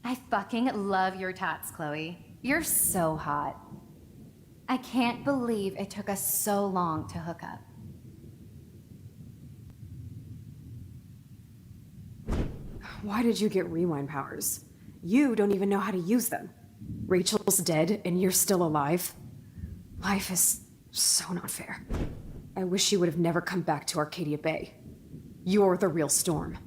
I fucking love your tats, Chloe. You're so hot. I can't believe it took us so long to hook up. Why did you get rewind powers? You don't even know how to use them. Rachel's dead and you're still alive. Life is so not fair. I wish you would have never come back to Arcadia Bay. You're the real Storm.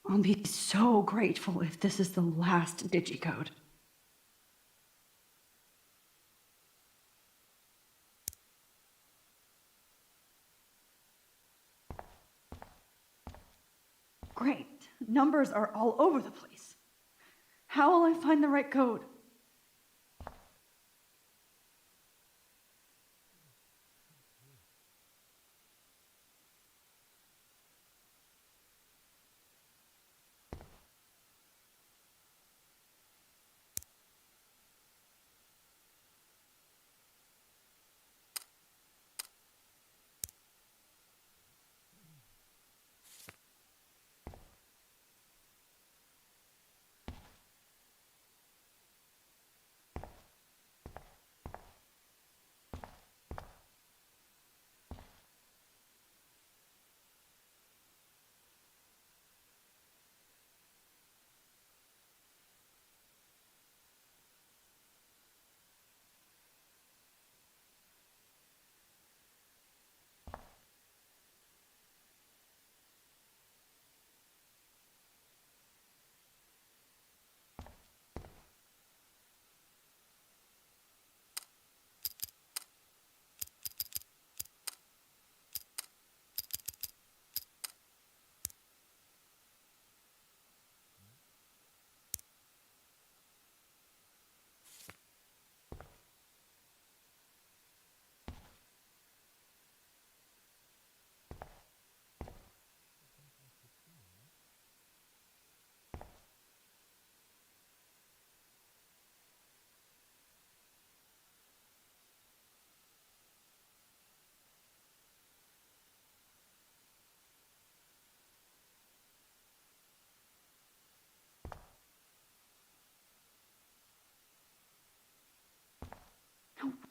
I'll be so grateful if this is the last digicode. Great. Numbers are all over the place. How will I find the right code?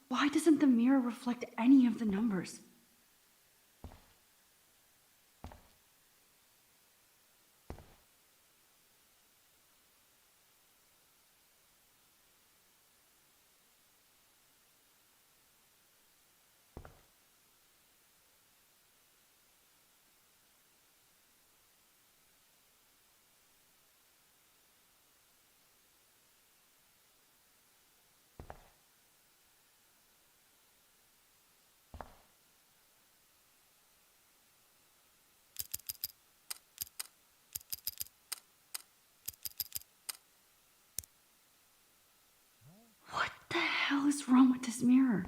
Why doesn't the mirror reflect any of the numbers? What the hell is wrong with this mirror?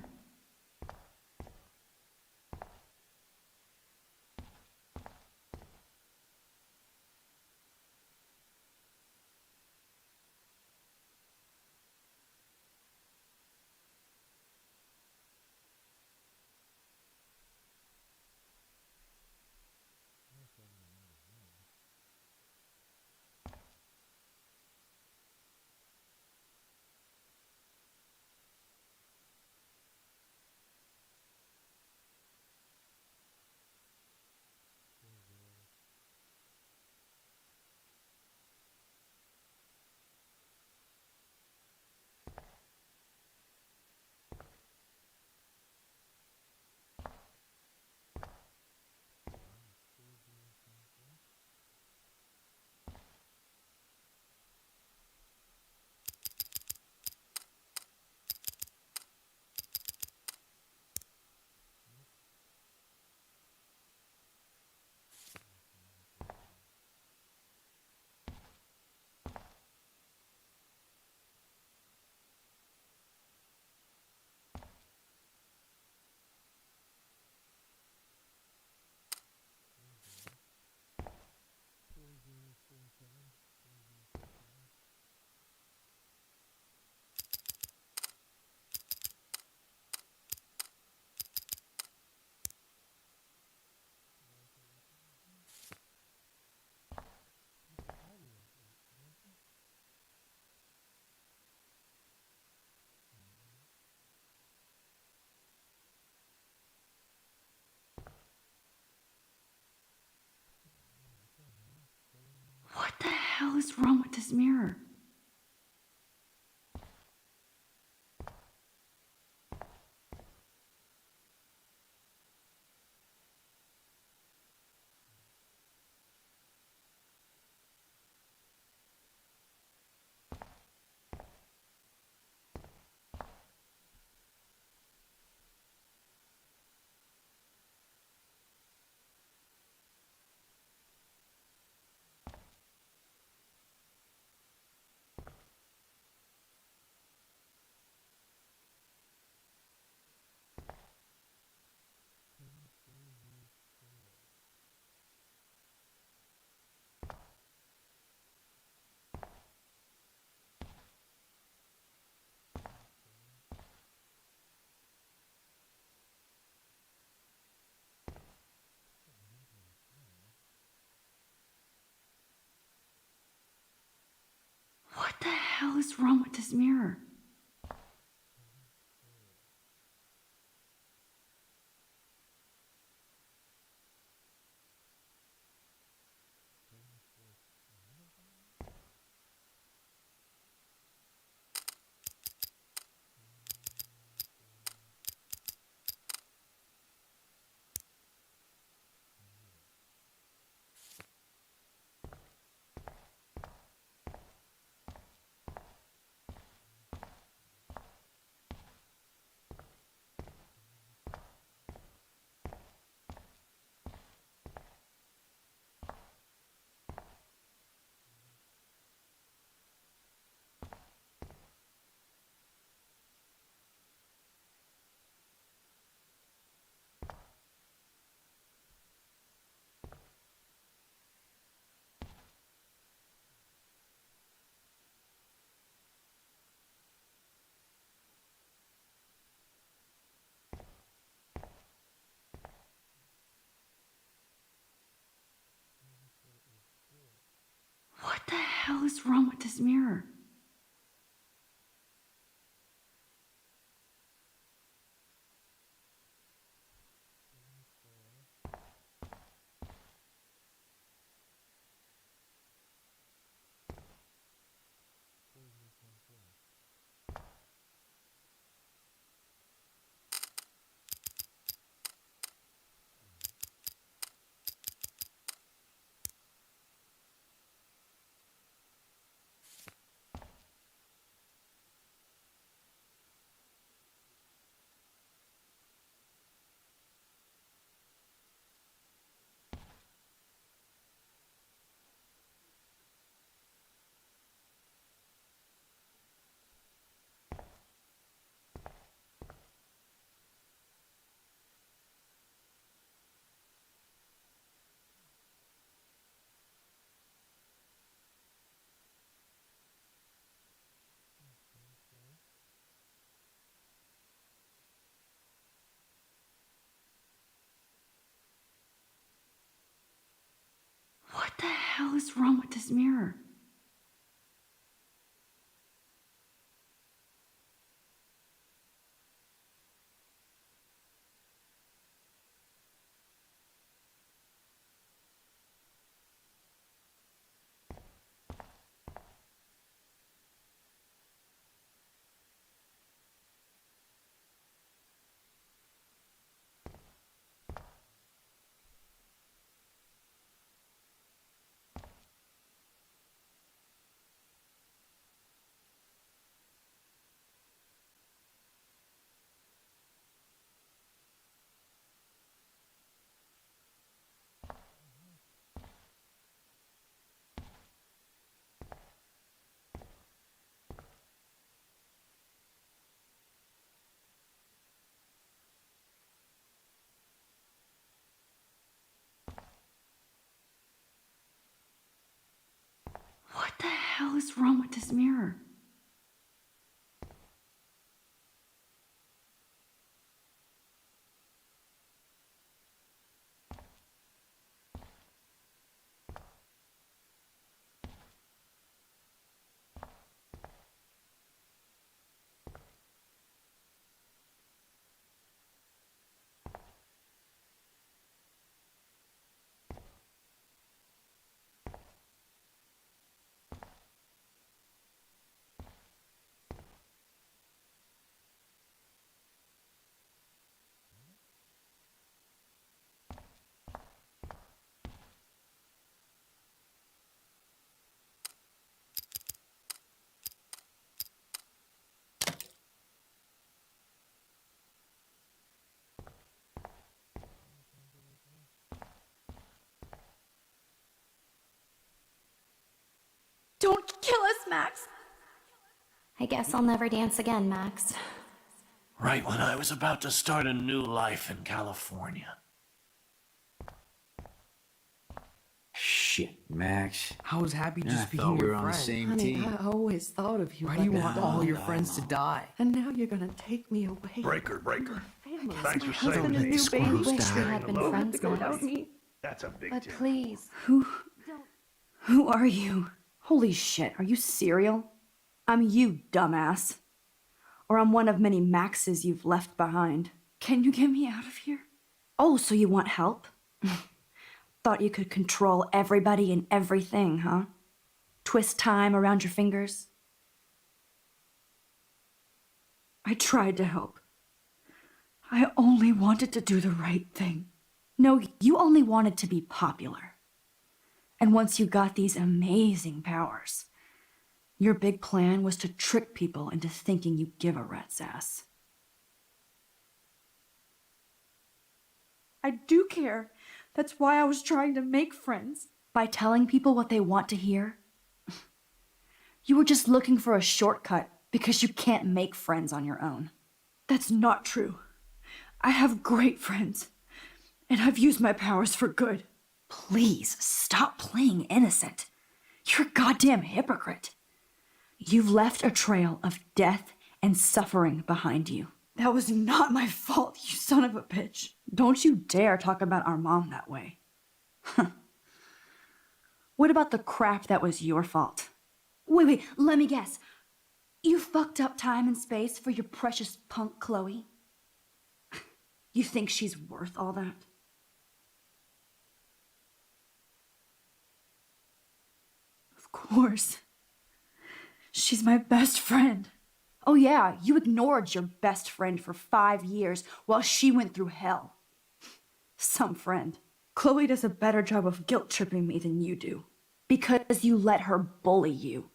hell is wrong with this mirror? What the hell is wrong with this mirror? What the hell is wrong with this mirror? What the hell is wrong with this mirror? What the hell is wrong with this mirror? Don't kill us, Max! I guess I'll never dance again, Max. Right when I was about to start a new life in California. Shit, Max. I was happy Yeah, just I being thought we your were on the friend. same Honey, team. I always thought of you. Why do like you a want dog. all your friends to die? And now you're gonna take me away. Breaker. Family. Thanks My for husband saving and me. new Squirrels baby. Wish we had been Don't have friends to go once. without me. That's a big But deal. please, Who are you? Holy shit, are you serial? I'm you, dumbass. Or I'm one of many Maxes you've left behind. Can you get me out of here? Oh, so you want help? Thought you could control everybody and everything, huh? Twist time around your fingers? I tried to help. I only wanted to do the right thing. No, you only wanted to be popular. And once you got these amazing powers, your big plan was to trick people into thinking you give a rat's ass. I do care. That's why I was trying to make friends. By telling people what they want to hear? You were just looking for a shortcut because you can't make friends on your own. That's not true. I have great friends, and I've used my powers for good. Please, stop playing innocent. You're a goddamn hypocrite. You've left a trail of death and suffering behind you. That was not my fault, you son of a bitch. Don't you dare talk about our mom that way. What about the crap that was your fault? Wait, let me guess. You fucked up time and space for your precious punk Chloe? You think she's worth all that? Of course. She's my best friend. Oh yeah, you ignored your best friend for 5 years while she went through hell. Some friend. Chloe does a better job of guilt-tripping me than you do. Because you let her bully you.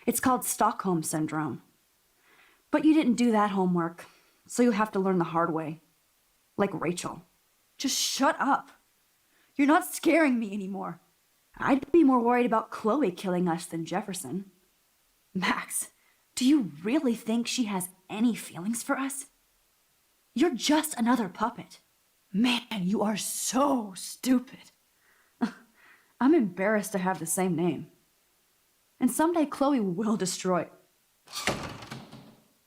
It's called Stockholm Syndrome. But you didn't do that homework, so you'll have to learn the hard way. Like Rachel. Just shut up. You're not scaring me anymore. I'd be more worried about Chloe killing us than Jefferson. Max, do you really think she has any feelings for us? You're just another puppet. Man, you are so stupid. I'm embarrassed to have the same name. And someday Chloe will destroy...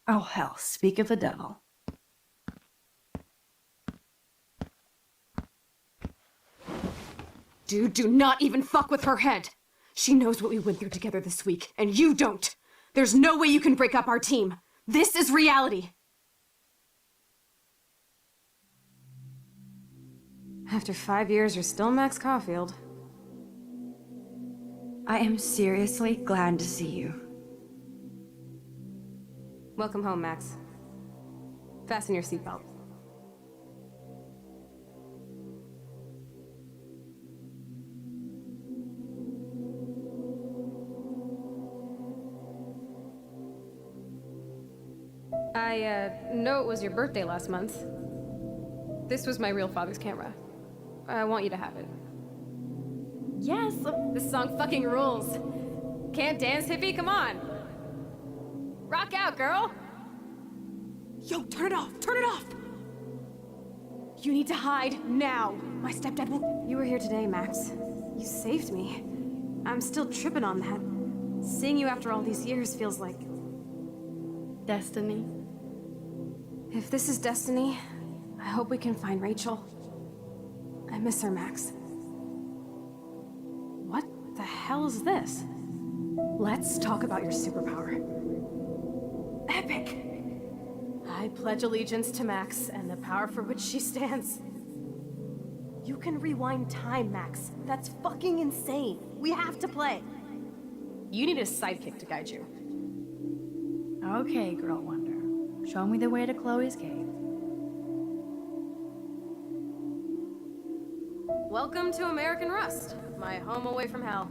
Oh hell, speak of the devil. Dude, do not even fuck with her head. She knows what we went through together this week, and you don't. There's no way you can break up our team. This is reality. After 5 years, you're still Max Caulfield. I am seriously glad to see you. Welcome home, Max. Fasten your seatbelt. I know it was your birthday last month. This was my real father's camera. I want you to have it. Yes, this song fucking rules. Can't dance, hippie? Come on. Rock out, girl. Yo, turn it off, turn it off. You need to hide now. My stepdad will... You were here today, Max. You saved me. I'm still tripping on that. Seeing you after all these years feels like... destiny. If this is destiny, I hope we can find Rachel. I miss her, Max. What the hell is this? Let's talk about your superpower. Epic! I pledge allegiance to Max and the power for which she stands. You can rewind time, Max. That's fucking insane. We have to play. You need a sidekick to guide you. Okay, Girl Wonder. Show me the way to Chloe's cave. Welcome to American Rust, my home away from hell.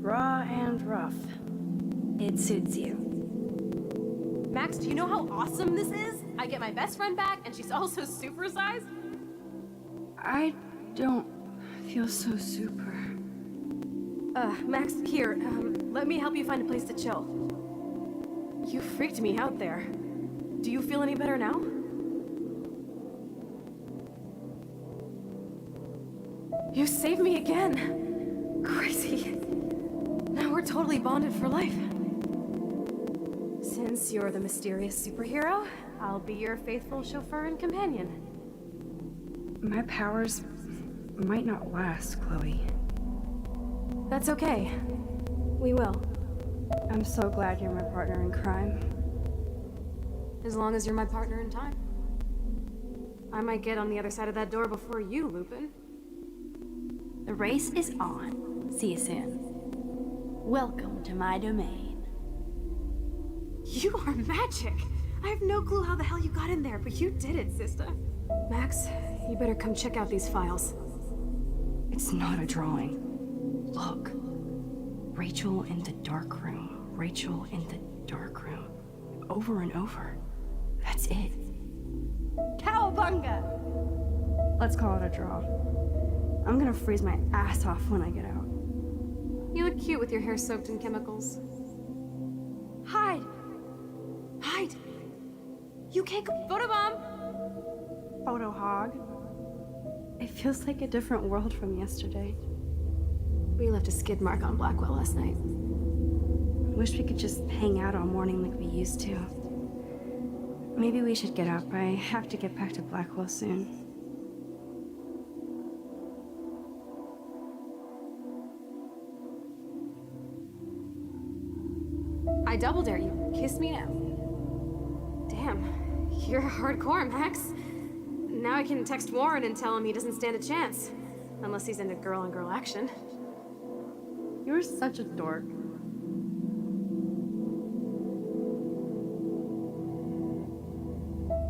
Raw and rough. It suits you. Max, do you know how awesome this is? I get my best friend back, and she's also supersized. I don't feel so super. Max, here, let me help you find a place to chill. You freaked me out there. Do you feel any better now? You saved me again! Crazy. Now we're totally bonded for life. Since you're the mysterious superhero, I'll be your faithful chauffeur and companion. My powers might not last, Chloe. That's okay. We will. I'm so glad you're my partner in crime. As long as you're my partner in time. I might get on the other side of that door before you, Lupin. The race is on. See you soon. Welcome to my domain. You are magic! I have no clue how the hell you got in there, but you did it, sister. Max, you better come check out these files. It's not a drawing. Look. Rachel in the dark room. Rachel in the dark room. Over and over. That's it. Cowabunga! Let's call it a draw. I'm gonna freeze my ass off when I get out. You look cute with your hair soaked in chemicals. Hide! Hide! You can't go— Photobomb! Photo hog. It feels like a different world from yesterday. We left a skid mark on Blackwell last night. Wish we could just hang out all morning like we used to. Maybe we should get up. I have to get back to Blackwell soon. I double dare you. Kiss me now. Damn, you're hardcore, Max. Now I can text Warren and tell him he doesn't stand a chance. Unless he's into girl-on-girl action. You're such a dork.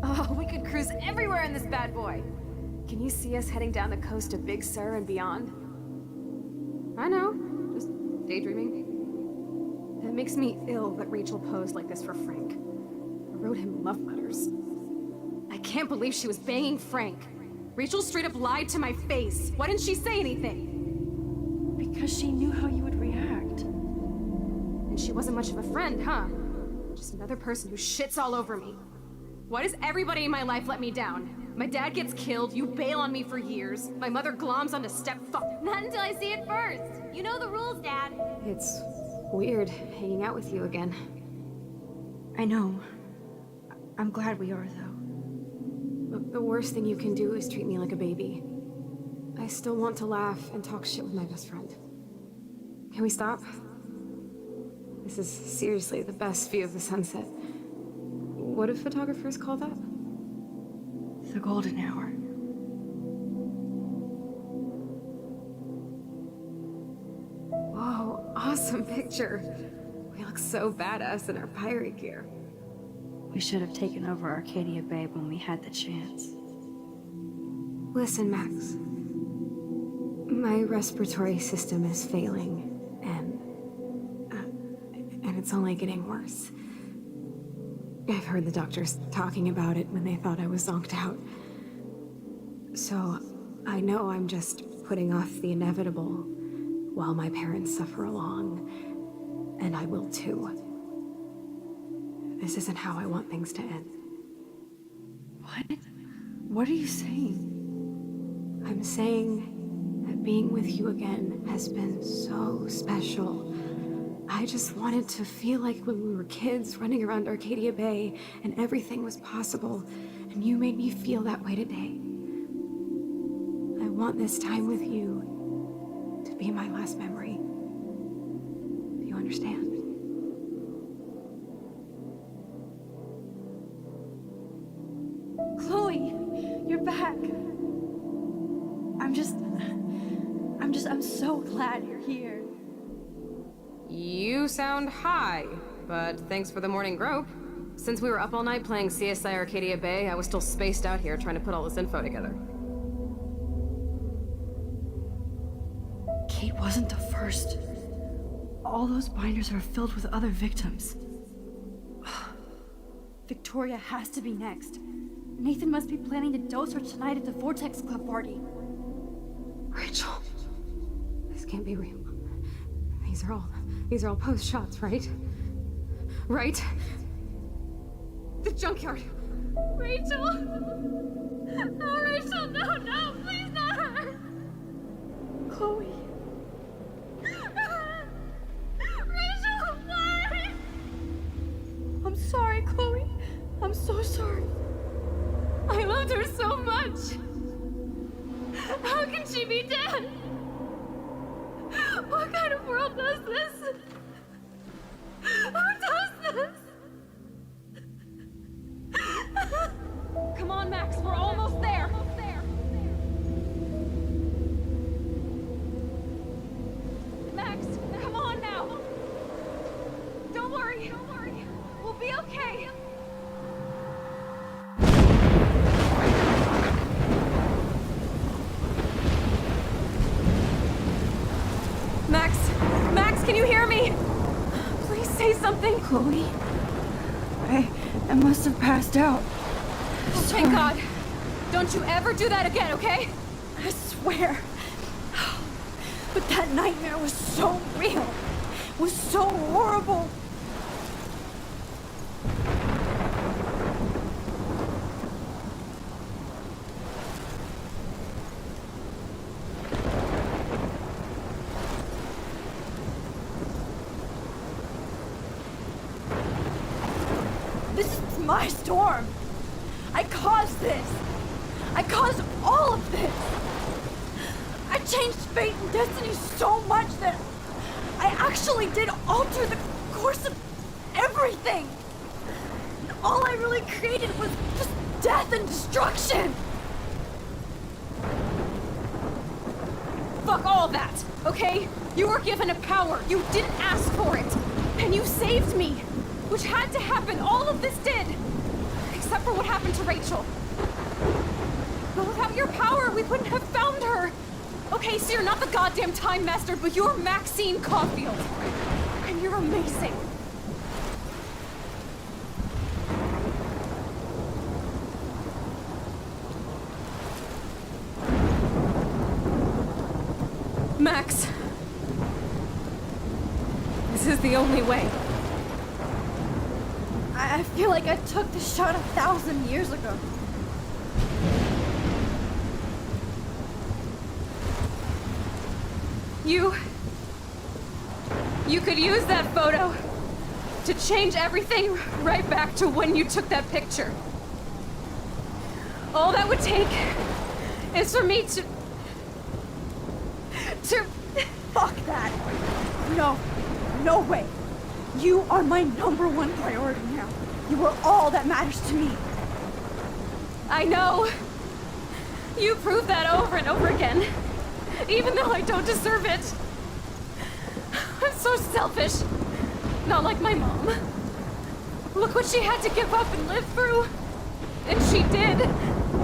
Oh, we could cruise everywhere in this bad boy. Can you see us heading down the coast to Big Sur and beyond? I know, just daydreaming. It makes me ill that Rachel posed like this for Frank. I wrote him love letters. I can't believe she was banging Frank. Rachel straight up lied to my face. Why didn't she say anything? Because she knew how you would react. And she wasn't much of a friend, huh? Just another person who shits all over me. Why does everybody in my life let me down? My dad gets killed, you bail on me for years. My mother gloms onto stepfuck. Not until I see it first. You know the rules, Dad. It's weird hanging out with you again. I know. I'm glad we are, though. Look, the worst thing you can do is treat me like a baby. I still want to laugh and talk shit with my best friend. Can we stop? This is seriously the best view of the sunset. What do photographers call that? The golden hour. Whoa, awesome picture. We look so badass in our pirate gear. We should have taken over Arcadia Bay when we had the chance. Listen, Max. My respiratory system is failing, and it's only getting worse. I've heard the doctors talking about it when they thought I was zonked out. So, I know I'm just putting off the inevitable while my parents suffer along, and I will too. This isn't how I want things to end. What? What are you saying? I'm saying that being with you again has been so special. I just wanted to feel like when we were kids running around Arcadia Bay and everything was possible, and you made me feel that way today. I want this time with you to be my last memory. Do you understand? Chloe, you're back. I'm so glad you're here. You sound high, but thanks for the morning grope. Since we were up all night playing CSI Arcadia Bay, I was still spaced out here trying to put all this info together. Kate wasn't the first. All those binders are filled with other victims. Victoria has to be next. Nathan must be planning to dose her tonight at the Vortex Club party. Rachel, this can't be real. These are all post shots, right? Right? The junkyard. Rachel! Oh, Rachel, no, please not her! Chloe. Rachel, why? I'm sorry, Chloe. I'm so sorry. I loved her so much. How can she be dead? What kind of world does this? Who does this? Come on, Max, we're almost there. Max, come on now. Don't worry. We'll be okay. Max, can you hear me? Please say something. Chloe, I must have passed out. Oh, thank God. Don't you ever do that again, okay? I swear. But that nightmare was so real. It was so horrible. This is my storm. I caused this. I caused all of this. I changed fate and destiny so much that I actually did alter the course of everything. And all I really created was just death and destruction. Fuck all that, okay? You were given a power. You didn't ask for it. And you saved me. Which had to happen. All of this did. Except for what happened to Rachel. But without your power, we wouldn't have found her. Okay, so you're not the goddamn Time Master, but you're Maxine Caulfield. And you're amazing. Max. This is the only way. I feel like I took the shot 1,000 years ago. You could use that photo to change everything right back to when you took that picture. All that would take is for me to... Fuck that. No way. You are my #1 priority now. You are all that matters to me. I know. You proved that over and over again. Even though I don't deserve it. I'm so selfish. Not like my mom. Look what she had to give up and live through. And she did.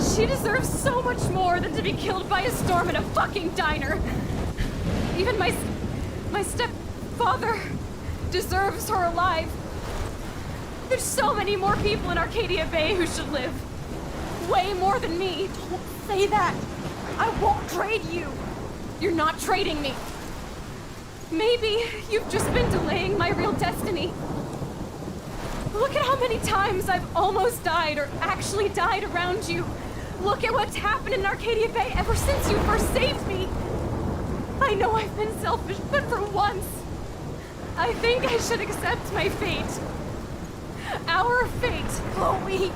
She deserves so much more than to be killed by a storm in a fucking diner. Even my stepfather deserves her alive. There's so many more people in Arcadia Bay who should live. Way more than me. Don't say that. I won't trade you. You're not trading me. Maybe you've just been delaying my real destiny. Look at how many times I've almost died or actually died around you. Look at what's happened in Arcadia Bay ever since you first saved me. I know I've been selfish, but for once, I think I should accept my fate. Our fate. Chloe.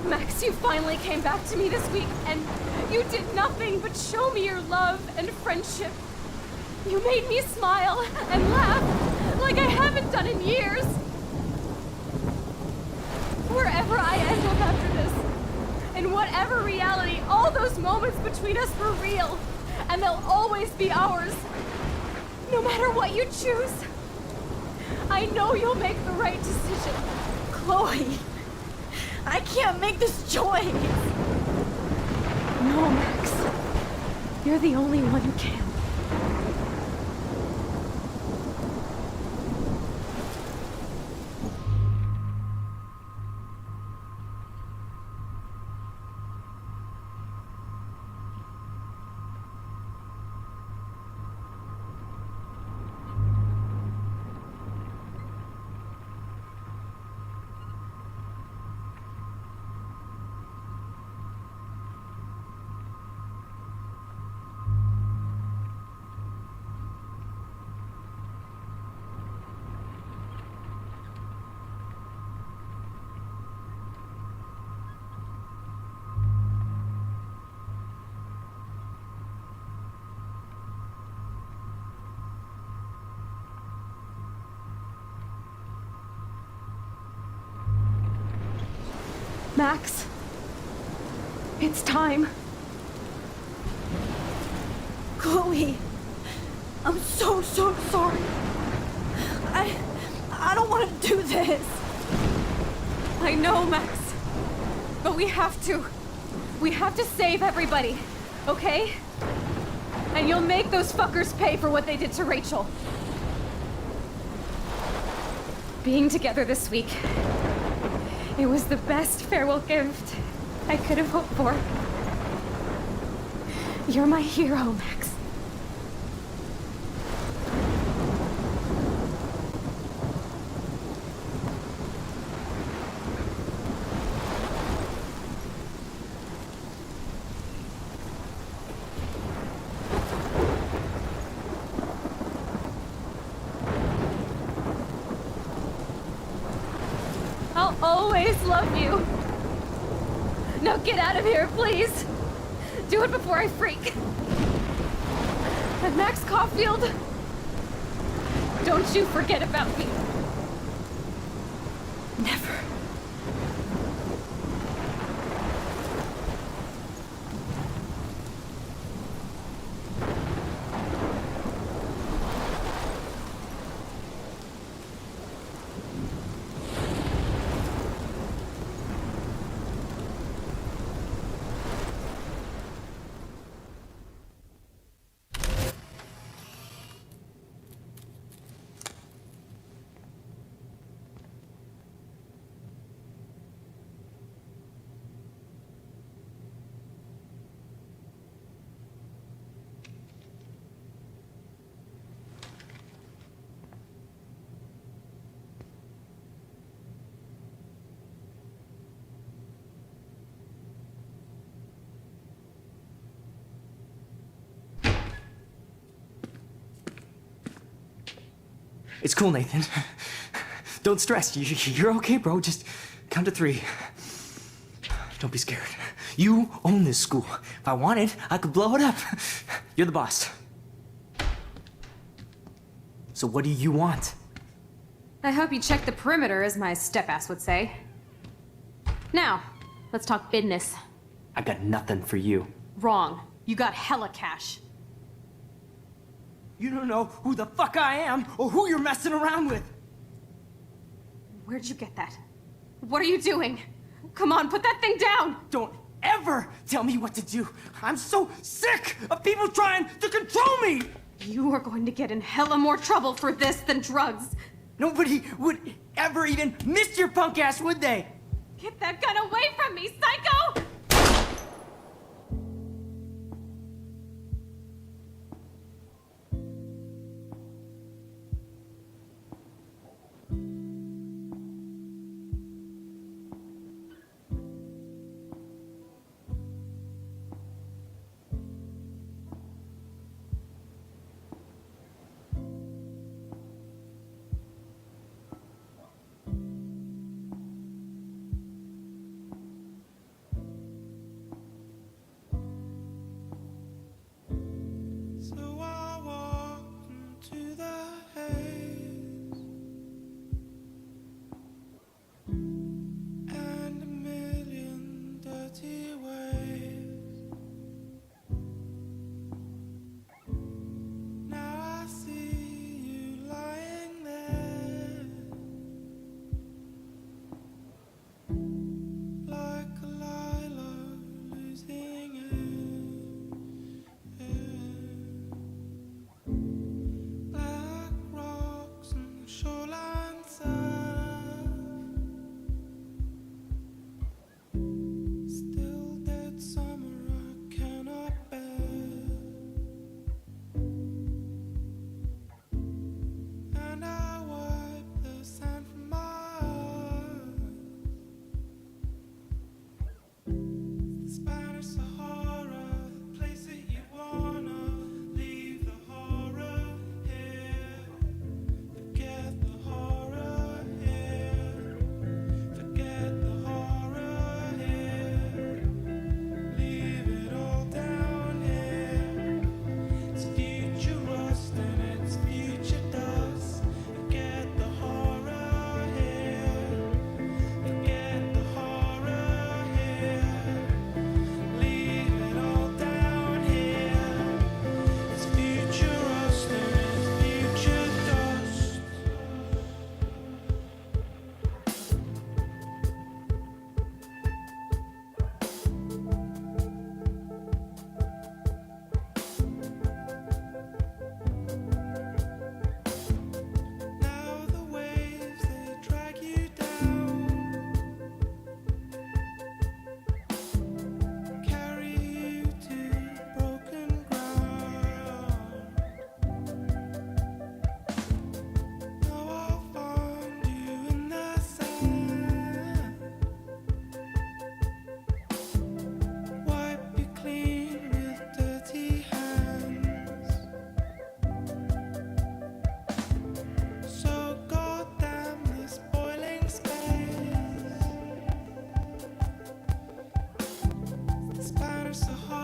Max, you finally came back to me this week, and you did nothing but show me your love and friendship. You made me smile and laugh like I haven't done in years. Wherever I end up after this, in whatever reality, all those moments between us were real, and they'll always be ours. No matter what you choose, I know you'll make the right decision. Chloe, I can't make this choice. No, Max. You're the only one who can. Max, it's time. Chloe, I'm so sorry. I don't want to do this. I know, Max. But we have to. We have to save everybody, okay? And you'll make those fuckers pay for what they did to Rachel. Being together this week, it was the best farewell gift I could have hoped for. You're my hero, Max. I'll always love you. Now get out of here, please. Do it before I freak. And Max Caulfield, don't you forget about me. Never. It's cool, Nathan. Don't stress. You're okay, bro. Just count to 3. Don't be scared. You own this school. If I wanted, I could blow it up. You're the boss. So what do you want? I hope you check the perimeter, as my step-ass would say. Now, let's talk business. I got nothing for you. Wrong. You got hella cash. You don't know who the fuck I am or who you're messing around with. Where'd you get that? What are you doing? Come on, put that thing down! Don't ever tell me what to do. I'm so sick of people trying to control me! You are going to get in hella more trouble for this than drugs. Nobody would ever even miss your punk ass, would they? Get that gun away from me, psycho! so hard.